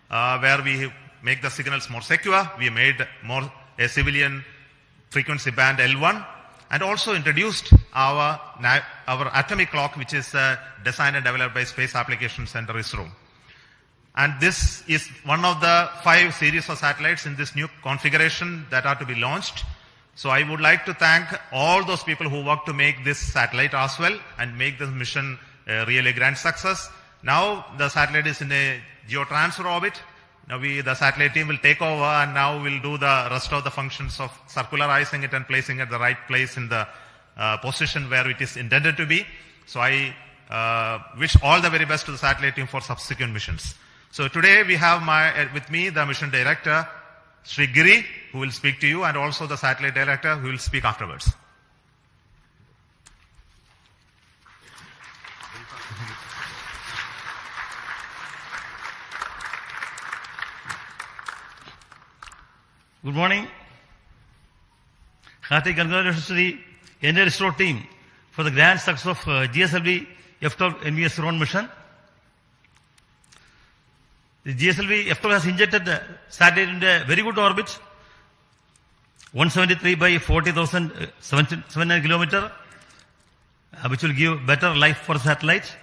where we make the signals more secure. We made more a civilian frequency band L1, and also introduced our atomic clock, which is designed and developed by Space Applications Center ISRO. And this is one of the 5 series of satellites in this new configuration that are to be launched. So I would like to thank all those people who worked to make this satellite as well and make this mission a really grand success. Now the satellite is in a geotransfer orbit. Now the satellite team will take over, and now we'll do the rest of the functions of circularizing it and placing it at the right place in the position where it is intended to be. So I wish all the very best to the satellite team for subsequent missions. So today we have with me the mission director, Sri Giri, who will speak to you, and also the satellite director who will speak afterwards. Good morning. Hearty congratulations to the entire ISRO team for the grand success of GSLV-F12 NVS-01 mission. The GSLV-F12 has injected the satellite into a very good orbit, 173 by 40,700 kilometers, which will give better life for the satellite.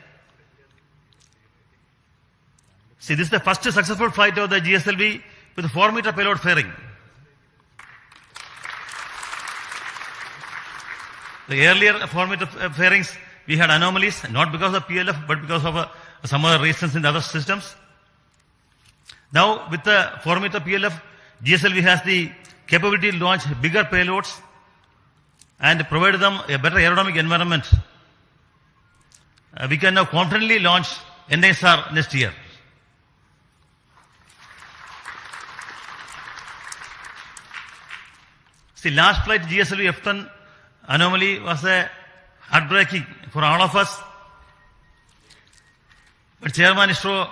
See, this is the first successful flight of the GSLV with a 4-meter payload fairing. The earlier 4-meter fairings, we had anomalies, not because of PLF, but because of some other reasons in the other systems. Now, with the 4-meter PLF, GSLV has the capability to launch bigger payloads and provide them a better aerodynamic environment. We can now confidently launch NISR next year. See, last flight GSLV-F10 anomaly was heartbreaking for all of us. But Chairman ISRO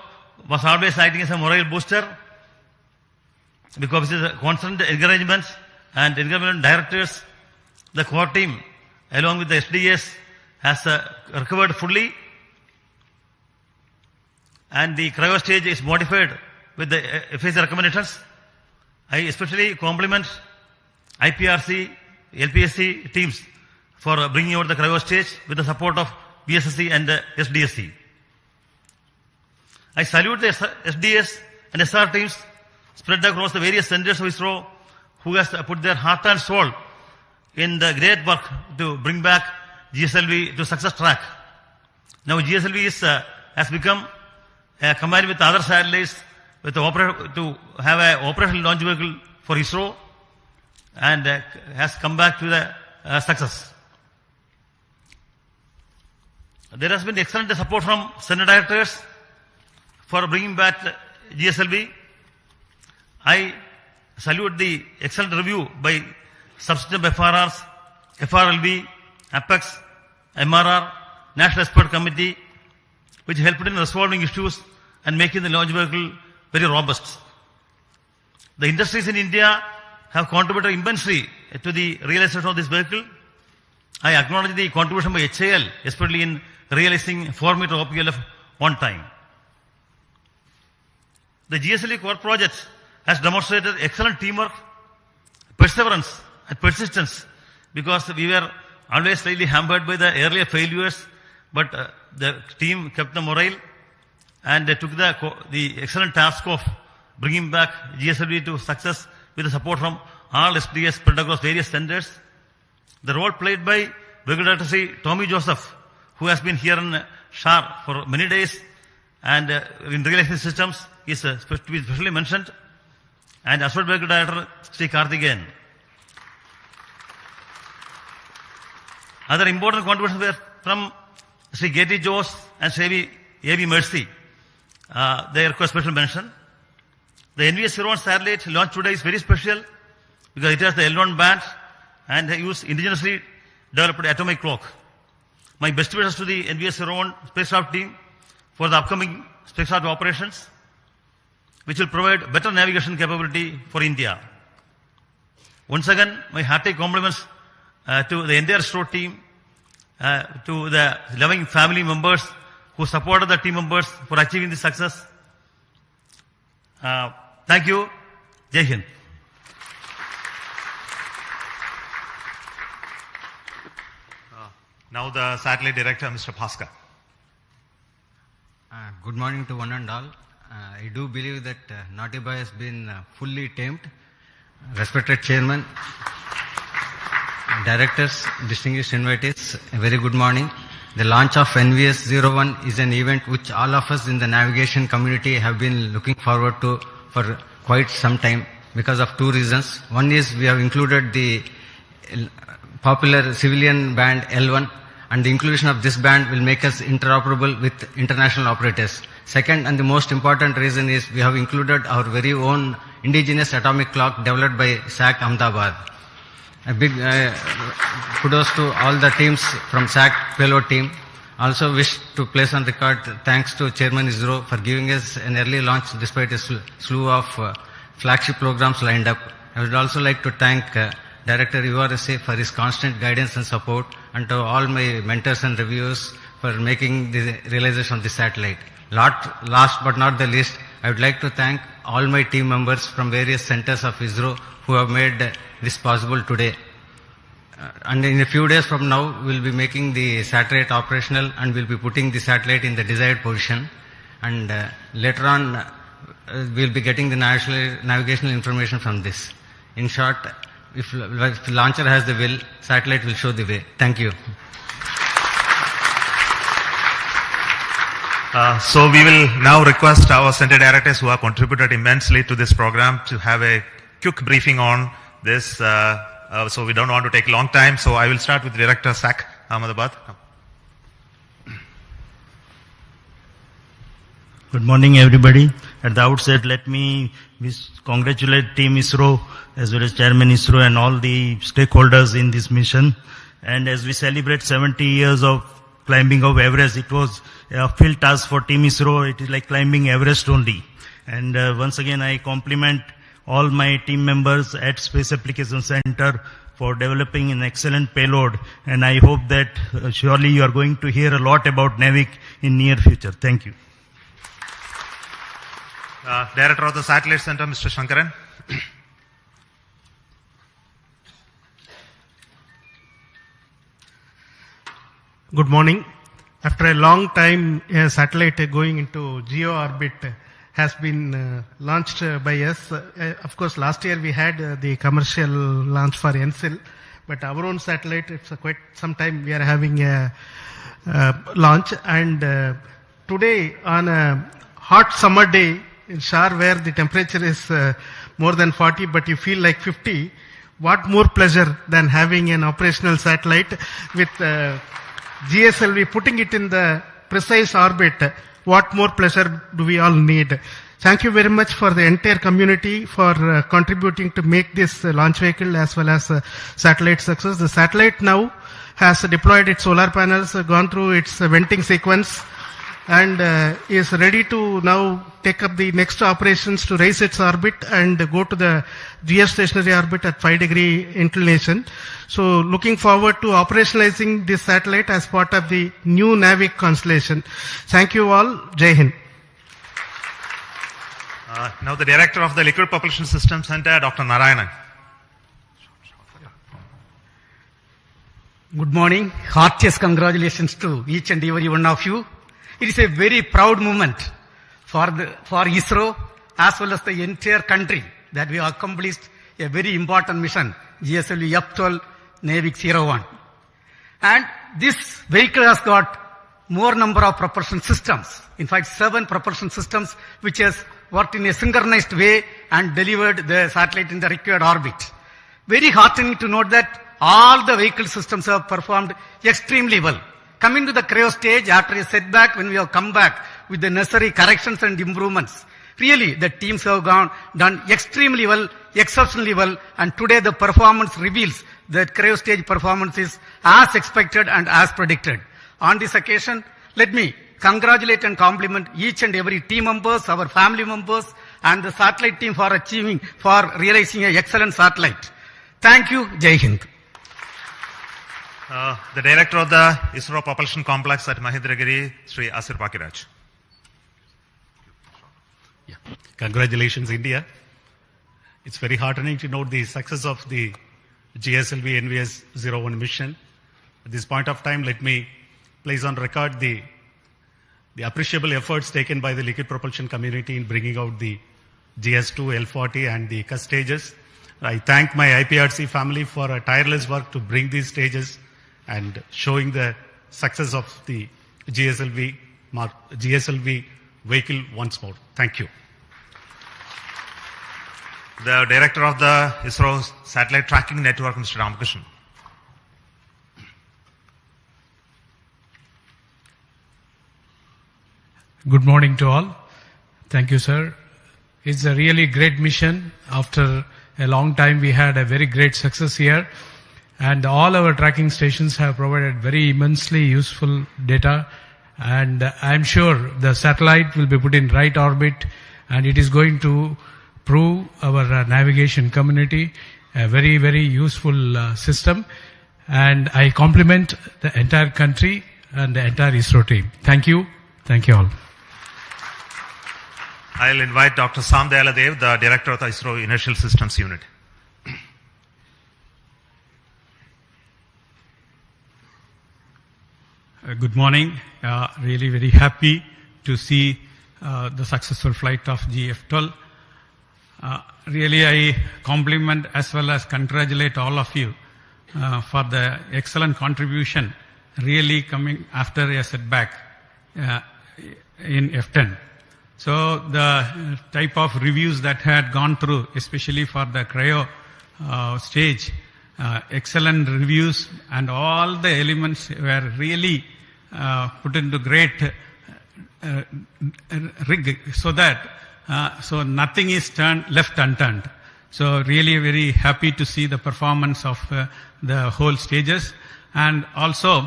was always acting as a morale booster, because of the constant encouragement and encouragement directors. The core team, along with the SDS, has recovered fully, and the cryo stage is modified with the FAC recommendations. I especially compliment IPRC, LPSC teams for bringing out the cryo stage with the support of BSSC and SDSC. I salute the SDS and SR teams spread across the various centers of ISRO who has put their heart and soul in the great work to bring back GSLV to success track. Now GSLV has become combined with other satellites with to have an operational launch vehicle for ISRO, and has come back to the success. There has been excellent support from center directors for bringing back GSLV. I salute the excellent review by subsystem FRRs, FRLV, Apex, MRR, National Expert Committee, which helped in resolving issues and making the launch vehicle very robust. The industries in India have contributed immensely to the realization of this vehicle. I acknowledge the contribution by HAL, especially in realizing 4-meter OPLF on time. The GSLV core project has demonstrated excellent teamwork, perseverance and persistence, because we were always slightly hampered by the earlier failures, but the team kept the morale and they took the excellent task of bringing back GSLV to success with the support from all SDS spread across various centers. The role played by Brigadier Sri Tommy Joseph, who has been here in SHAR for many days and in realizing systems, is to be specially mentioned, and Associate Brigadier Sri Karthikeyan. Other important contributions were from Sri Geti Jose and Sri A.B. Mercy. They require special mention. The NVS-01 satellite launched today is very special because it has the L1 band and they use indigenously developed atomic clock. My best wishes to the NVS-01 spacecraft team for the upcoming spacecraft operations, which will provide better navigation capability for India. Once again, my hearty compliments to the entire ISRO team, to the loving family members who supported the team members for achieving this success. Thank you. Jai Hind. Now the satellite director, Mr. Bhaskar. Good morning to one and all. I do believe that Naughty Boy has been fully tamed. Respected Chairman, Directors, distinguished invitees, a very good morning. The launch of NVS-01 is an event which all of us in the navigation community have been looking forward to for quite some time because of two reasons. One is we have included the popular civilian band L1, and the inclusion of this band will make us interoperable with international operators. Second, and the most important reason is we have included our very own indigenous atomic clock developed by SAC Ahmedabad. A big kudos to all the teams from SAC payload team. Also wish to place on record thanks to Chairman ISRO for giving us an early launch despite a slew of flagship programs lined up. I would also like to thank Director URSA for his constant guidance and support, and to all my mentors and reviewers for making the realization of the satellite. Last but not the least, I would like to thank all my team members from various centers of ISRO who have made this possible today. And in a few days from now, we'll be making the satellite operational and we'll be putting the satellite in the desired position. And later on, we'll be getting the navigational information from this. In short, if the launcher has the will, satellite will show the way. Thank you. So we will now request our center directors who have contributed immensely to this program to have a quick briefing on this. So we don't want to take long time. So I will start with Director SAC Ahmedabad. Good morning, everybody. At the outset, let me congratulate Team ISRO as well as Chairman ISRO and all the stakeholders in this mission. And as we celebrate 70 years of climbing of Everest, it was a field task for Team ISRO. It is like climbing Everest only. And once again, I compliment all my team members at Space Application Center for developing an excellent payload. And I hope that surely you are going to hear a lot about NAVIC in near future. Thank you. Director of the Satellite Center, Mr. Shankaran. Good morning. After a long time, a satellite going into geo orbit has been launched by us. Of course, last year we had the commercial launch for NCL, but our own satellite, it's quite some time we are having a launch. And today, on a hot summer day in Shar, where the temperature is more than 40, but you feel like 50, what more pleasure than having an operational satellite with GSLV, putting it in the precise orbit. What more pleasure do we all need? Thank you very much for the entire community for contributing to make this launch vehicle as well as satellite success. The satellite now has deployed its solar panels, gone through its venting sequence, and is ready to now take up the next operations to raise its orbit and go to the geostationary orbit at 5-degree inclination. So looking forward to operationalizing this satellite as part of the new NAVIC constellation. Thank you all. Jai Hind. Now the Director of the Liquid Propulsion System Center, Dr. Narayanan. Good morning. Heartiest congratulations to each and every one of you. It is a very proud moment for ISRO as well as the entire country that we have accomplished a very important mission, GSLV-F12 NVS-01. And this vehicle has got more number of propulsion systems. In fact, 7 propulsion systems which has worked in a synchronized way and delivered the satellite in the required orbit. Very heartening to note that all the vehicle systems have performed extremely well. Coming to the cryo stage, after a setback, when we have come back with the necessary corrections and improvements, really the teams have done extremely well, exceptionally well, and today the performance reveals that cryo stage performance is as expected and as predicted. On this occasion, let me congratulate and compliment each and every team members, our family members, and the satellite team for realizing an excellent satellite. Thank you. Jai Hind. The director of the ISRO Propulsion Complex at Mahendragiri, Sri Asir Pakiraj. Yeah. Congratulations, India. It's very heartening to note the success of the GSLV NVS-01 mission. At this point of time, let me place on record the appreciable efforts taken by the liquid propulsion community in bringing out the GS2, L40 and the CUS stages. I thank my IPRC family for a tireless work to bring these stages and showing the success of the GSLV vehicle once more. Thank you. The director of the ISRO Satellite Tracking Network, Mr. Ramakrishnan. Good morning to all. Thank you, sir. It's a really great mission. After a long time, we had a very great success here. And all our tracking stations have provided very immensely useful data. And I'm sure the satellite will be put in right orbit, and it is going to prove our navigation community a very, very useful system. And I compliment the entire country and the entire ISRO team. Thank you. Thank you all. I'll invite Dr. Sam Dayaladev, the director of the ISRO Inertial Systems Unit. Good morning. Really very happy to see the successful flight of GF12. Really I compliment as well as congratulate all of you for the excellent contribution really coming after a setback in F10. So the type of reviews that had gone through, especially for the cryo stage, excellent reviews, and all the elements were really put into great rig so that so nothing is left unturned. So really very happy to see the performance of the whole stages. And also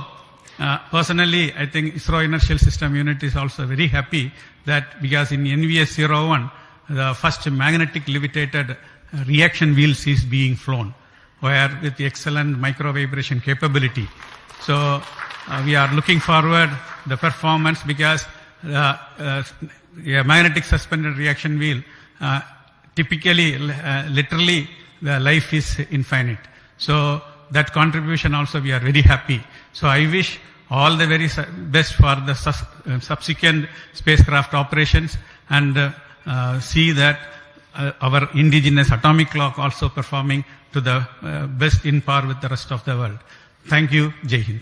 personally I think ISRO Inertial System Unit is also very happy that because in NVS-01 the first magnetic levitated reaction wheels is being flown, where with excellent micro vibration capability. So we are looking forward the performance, because a magnetic suspended reaction wheel typically literally the life is infinite. So that contribution also we are very happy. So I wish all the very best for the subsequent spacecraft operations, and see that our indigenous atomic clock also performing to the best in par with the rest of the world. Thank you. Jai Hind.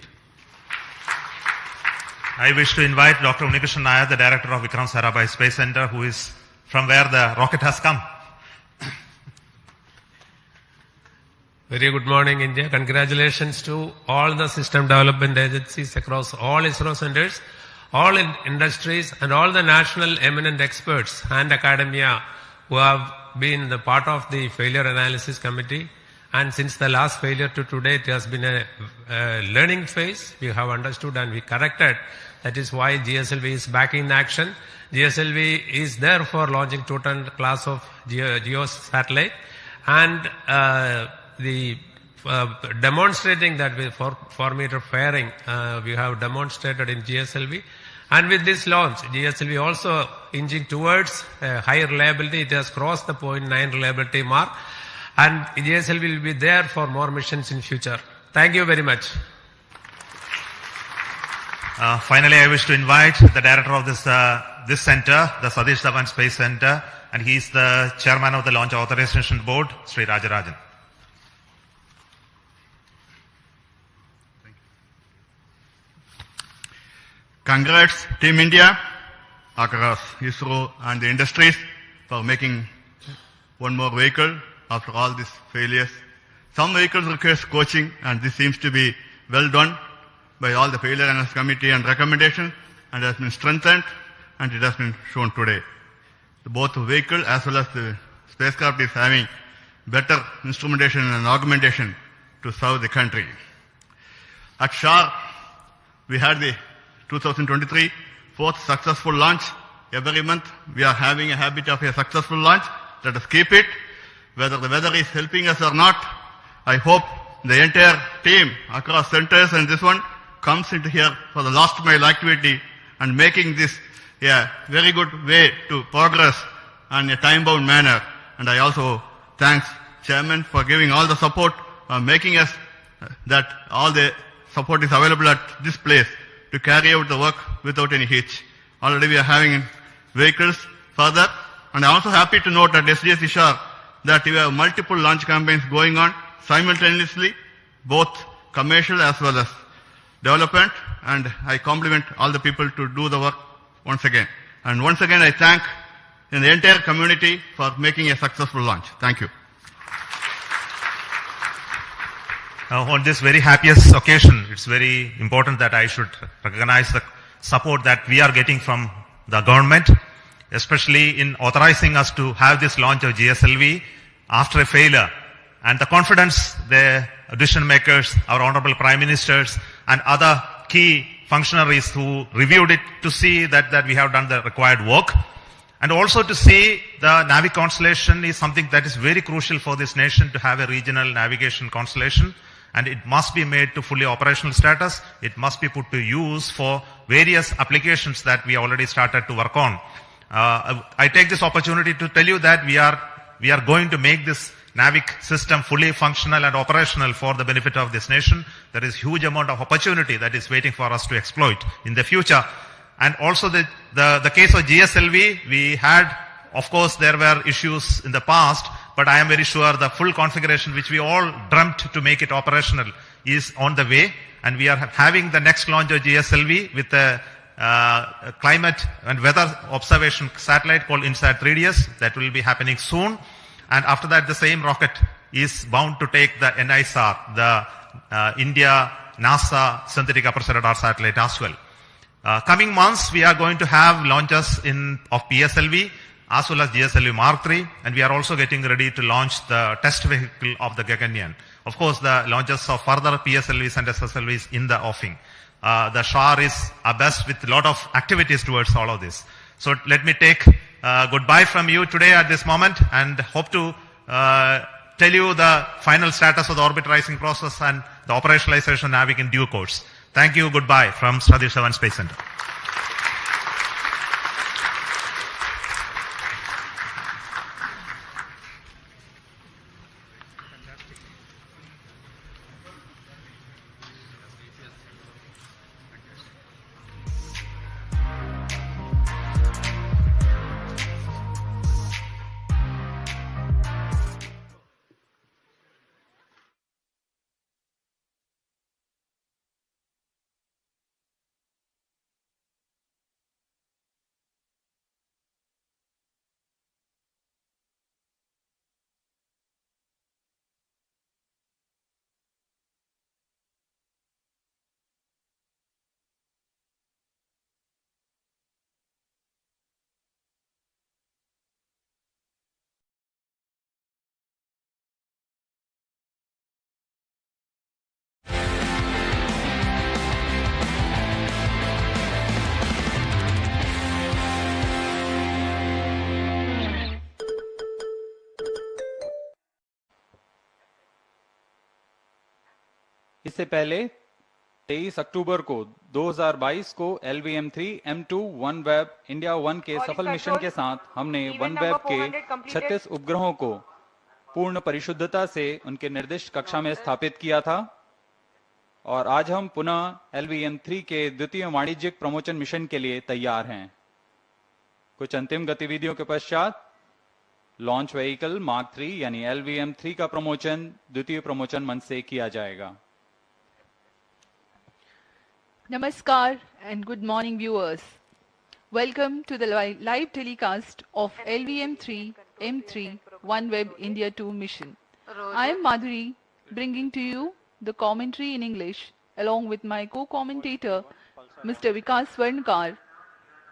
I wish to invite Dr. Unikrishnan Nair, the director of Vikram Sarabhai Space Center, who is from where the rocket has come. Very good morning, India. Congratulations to all the system development agencies across all ISRO centers, all industries, and all the national eminent experts and academia who have been the part of the failure analysis committee. And since the last failure to today, it has been a learning phase. We have understood and we corrected. That is why GSLV is back in action. GSLV is there for launching total class of GEO satellite, and demonstrating that with 4-meter fairing, we have demonstrated in GSLV. And with this launch, GSLV also inching towards higher reliability. It has crossed the 0.9 reliability mark. And GSLV will be there for more missions in future. Thank you very much. Finally, I wish to invite the director of this center, the Satish Dhawan Space Center, and he is the chairman of the Launch Authorization Board, Sri Rajarajan. Congrats, Team India, across ISRO and the industries for making one more vehicle after all these failures. Some vehicles require coaching, and this seems to be well done by all the failure analysis committee and recommendations, and has been strengthened, and it has been shown today. Both the vehicle as well as the spacecraft is having better instrumentation and augmentation to serve the country. At SHAR, we had the 2023 4th successful launch. Every month we are having a habit of a successful launch. Let us keep it. Whether the weather is helping us or not, I hope the entire team across centers and this one comes into here for the last mile activity and making this a very good way to progress in a time-bound manner. And I also thanks Chairman for giving all the support, making us that all the support is available at this place to carry out the work without any hitch. Already we are having vehicles further, and I'm also happy to note at SDS Ishar that we have multiple launch campaigns going on simultaneously, both commercial as well as development, and I compliment all the people to do the work once again. And once again I thank the entire community for making a successful launch. Thank you. On this very happiest occasion, it's very important that I should recognize the support that we are getting from the government, especially in authorizing us to have this launch of GSLV after a failure. And the confidence the decision makers, our honorable prime ministers and other key functionaries who reviewed it to see that we have done the required work. And also to see the Navi constellation is something that is very crucial for this nation to have a regional navigation constellation. And it must be made to fully operational status. It must be put to use for various applications that we already started to work on. I take this opportunity to tell you that we are going to make this NAVIC system fully functional and operational for the benefit of this nation. There is huge amount of opportunity that is waiting for us to exploit in the future. And also the case of GSLV, we had, of course, there were issues in the past, but I am very sure the full configuration which we all dreamt to make it operational is on the way. And we are having the next launch of GSLV with a climate and weather observation satellite called INSAT 3DS that will be happening soon. And after that, the same rocket is bound to take the NISR, the India NASA synthetic aperture radar satellite as well. Coming months, we are going to have launches of PSLV as well as GSLV Mark III, and we are also getting ready to launch the test vehicle of the Gaganyaan. Of course, the launches of further PSLVs and SSLVs in the offing. The SHAR is abreast with a lot of activities towards all of this. So let me take goodbye from you today at this moment and hope to tell you the final status of the orbit-rising process and the operationalization of NAVIC in due course. Thank you. Goodbye from Satish Dhawan Space Center. इससे पहले 23 अक्टूबर को 2022 को LVM-3 M2 OneWeb India 1 के सफल mission के साथ हमने OneWeb के 36 उपग्रहों को पूर्ण परिशुद्धता से उनके निर्दिष्ट कक्षा में स्थापित किया था और आज हम पुनः LVM-3 के द्वितीय वाणिज्यिक प्रमोचन मिशन के लिए तैयार हैं। कुछ अंतिम गतिविधियों के पश्चात लॉन्च व्हीकल मार्क 3 यानी LVM-3 का प्रमोचन द्वितीय प्रमोचन मंच से किया जाएगा। Namaskar and good morning viewers. Welcome to the live telecast of LVM-3 M3 OneWeb India 2 mission. I am Madhuri bringing to you the commentary in English along with my co-commentator Mr. Vikas Swarnkar,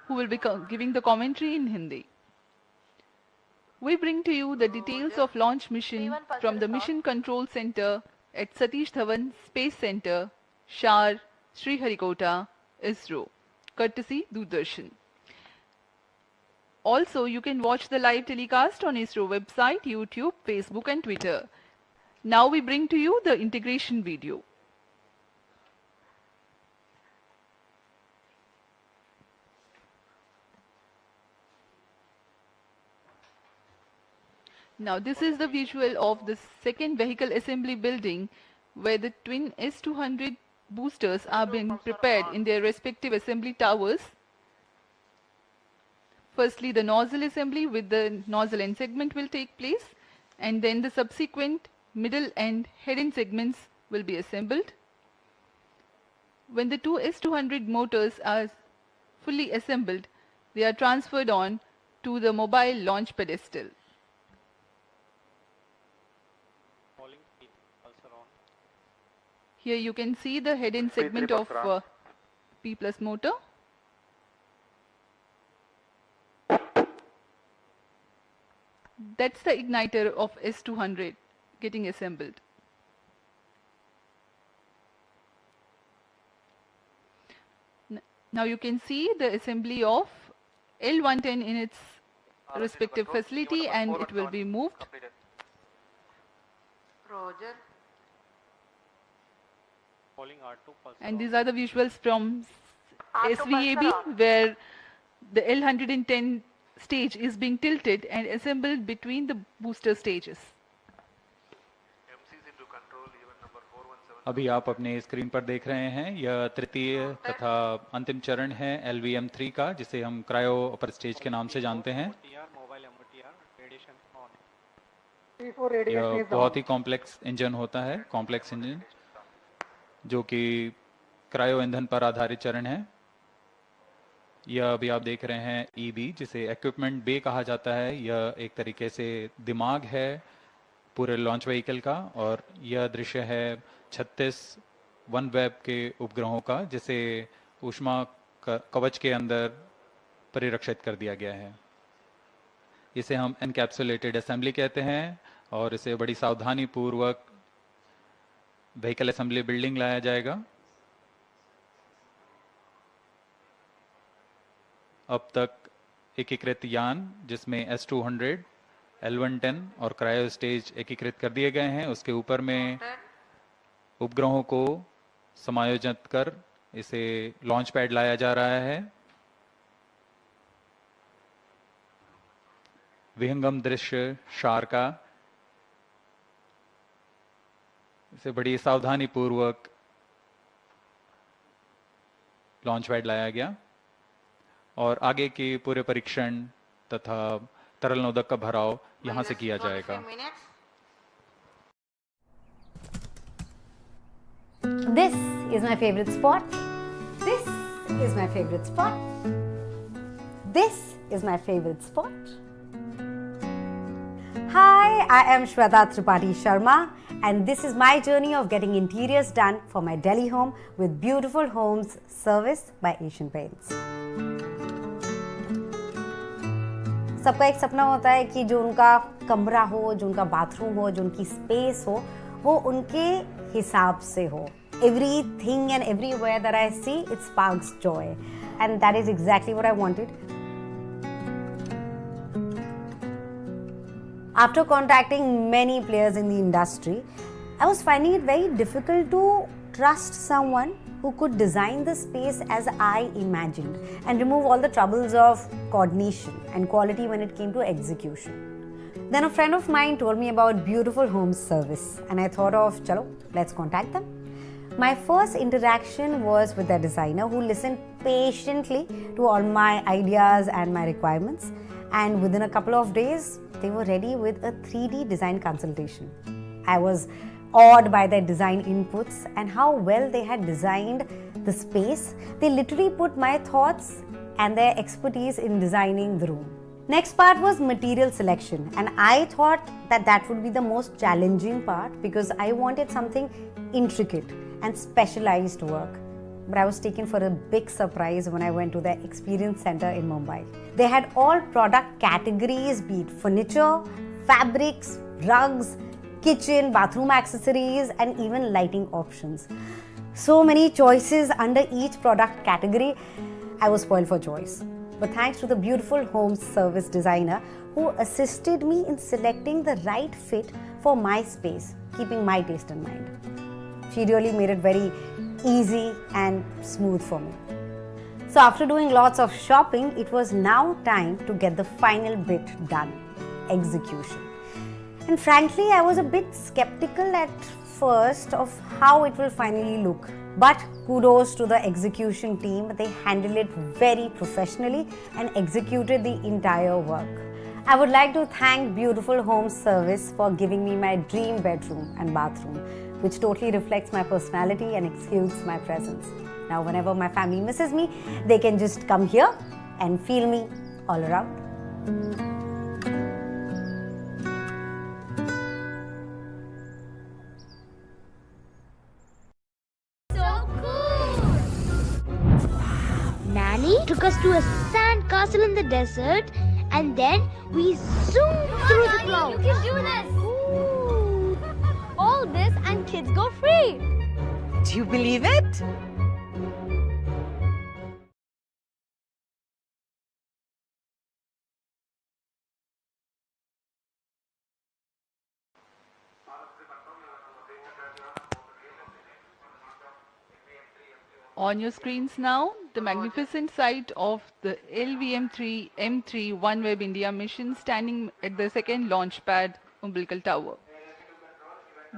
who will be giving the commentary in Hindi. We bring to you the details of launch mission from the Mission Control Center at Satish Dhawan Space Center, Shar, Sriharikota, ISRO. courtesy Doordarshan. Also, you can watch the live telecast on ISRO website, YouTube, Facebook and Twitter. Now we bring to you the integration video. Now this is the visual of the second vehicle assembly building where the twin S200 boosters are being prepared in their respective assembly towers. Firstly, the nozzle assembly with the nozzle end segment will take place, and then the subsequent middle and head end segments will be assembled. When the two S200 motors are fully assembled, they are transferred on to the mobile launch pedestal. Here you can see the head end segment of P plus motor. That's the igniter of S200 getting assembled. Now you can see the assembly of L110 in its respective facility, and it will be moved. Roger. And these are the visuals from SVAB where the L110 stage is being tilted and assembled between the booster stages. अभी आप अपने screen पर देख रहे हैं यह तृतीय तथा अंतिम चरण है LVM3 का, जिसे हम क्रायो अपर स्टेज के नाम से जानते हैं। यह बहुत ही कॉम्प्लेक्स इंजन होता है, कॉम्प्लेक्स इंजन जो कि क्रायो ईंधन पर आधारित चरण है। यह अभी आप देख रहे हैं EB, जिसे इक्विपमेंट बे कहा जाता है। यह एक तरीके से दिमाग है पूरे लॉन्च व्हीकल का, और यह दृश्य है 36 वन वेब के उपग्रहों का, जिसे ऊष्मा कवच के अंदर परिरक्षित कर दिया गया है। इसे हम एनकैप्सुलेटेड असेंबली कहते हैं, और इसे बड़ी सावधानी पूर्वक व्हीकल असेंबली बिल्डिंग लाया जाएगा। अब तक एकीकृत यान जिसमें S200, L110 और क्रायो स्टेज एकीकृत कर दिए गए हैं, उसके ऊपर में उपग्रहों को समायोजित कर इसे लॉन्च पैड लाया जा रहा है। विहंगम दृश्य शार का, इसे बड़ी सावधानी पूर्वक लॉन्च पैड लाया गया, और आगे के पूरे परीक्षण तथा तरल नोदक का भराव यहां से किया जाएगा। This is my favorite spot. This is my favorite spot. This is my favorite spot. Hi, I am Shweta Tripathi Sharma, and this is my journey of getting interiors done for my Delhi home with Beautiful Homes service by Asian Paints. सबका एक सपना होता है कि जो उनका कमरा हो, जो उनका बाथरूम हो, जो उनकी स्पेस हो, वो उनके हिसाब से हो। Everything and everywhere that I see, it sparks joy, and that is exactly what I wanted. After contacting many players in the industry, I was finding it very difficult to trust someone who could design the space as I imagined and remove all the troubles of coordination and quality when it came to execution. Then a friend of mine told me about Beautiful Homes service, and I thought of, chalo, let's contact them. My first interaction was with their designer, who listened patiently to all my ideas and my requirements, and within a couple of days, they were ready with a 3D design consultation. I was awed by their design inputs and how well they had designed the space. They literally put my thoughts and their expertise in designing the room. Next part was material selection, and I thought that that would be the most challenging part because I wanted something intricate and specialized work. But I was taken for a big surprise when I went to their experience center in Mumbai. They had all product categories, be it furniture, fabrics, rugs, kitchen, bathroom accessories, and even lighting options. So many choices under each product category. I was spoiled for choice. But thanks to the beautiful home service designer who assisted me in selecting the right fit for my space, keeping my taste in mind. She really made it very easy and smooth for me. So after doing lots of shopping, it was now time to get the final bit done, execution. And frankly, I was a bit skeptical at first of how it will finally look. But kudos to the execution team. They handled it very professionally and executed the entire work. I would like to thank Beautiful Home Service for giving me my dream bedroom and bathroom, which totally reflects my personality and exudes my presence. Now, whenever my family misses me, they can just come here and feel me all around. Nanny took us to a sand castle in the desert, and then we zoomed through the clouds. You can do this! Ooh. All this and kids go free! Do you believe it? On your screens now, the magnificent sight of the LVM-3 M3 OneWeb India mission standing at the second launch pad, umbilical tower.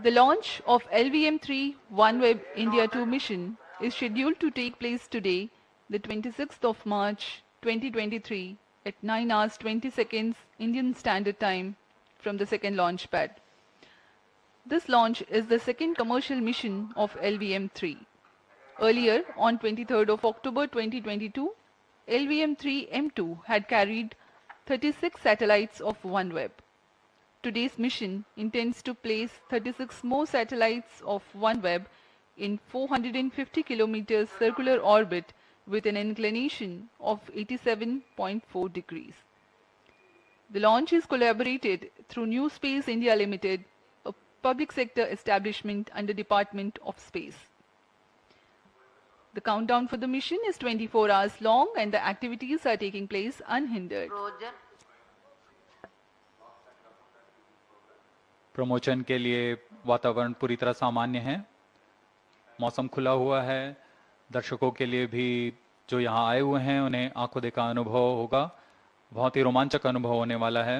The launch of LVM-3 OneWeb India 2 mission is scheduled to take place today, the 26th of March 2023 at 9 hours 20 seconds Indian Standard Time from the second launch pad. This launch is the second commercial mission of LVM-3. Earlier, on 23rd of October 2022, LVM-3 M2 had carried 36 satellites of OneWeb. Today's mission intends to place 36 more satellites of OneWeb in 450 kilometers circular orbit with an inclination of 87.4 degrees. The launch is collaborated through New Space India Limited, a public sector establishment under Department of Space. The countdown for the mission is 24 hours long and the activities are taking place unhindered. Promotion के लिए वातावरण पूरी तरह सामान्य है, मौसम खुला हुआ है, दर्शकों के लिए भी जो यहाँ आए हुए हैं उन्हें आंखों देखा अनुभव होगा, बहुत ही रोमांचक अनुभव होने वाला है।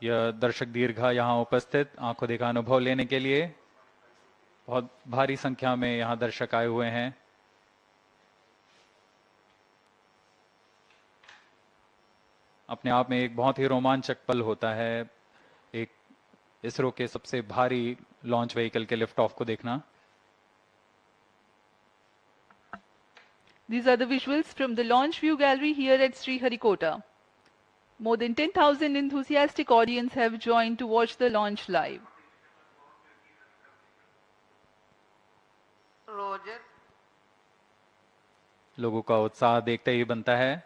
यह दर्शक दीर्घा यहाँ उपस्थित आंखों देखा अनुभव लेने के लिए बहुत भारी संख्या में यहाँ दर्शक आए हुए हैं। अपने आप में एक बहुत ही रोमांचक पल होता है एक इसरो के सबसे भारी लॉन्च व्हीकल के लिफ्ट ऑफ को देखना। These are the visuals from the launch view gallery here at Sriharikota. More than 10,000 enthusiastic audience have joined to watch the launch live. लोगों का उत्साह देखते ही बनता है।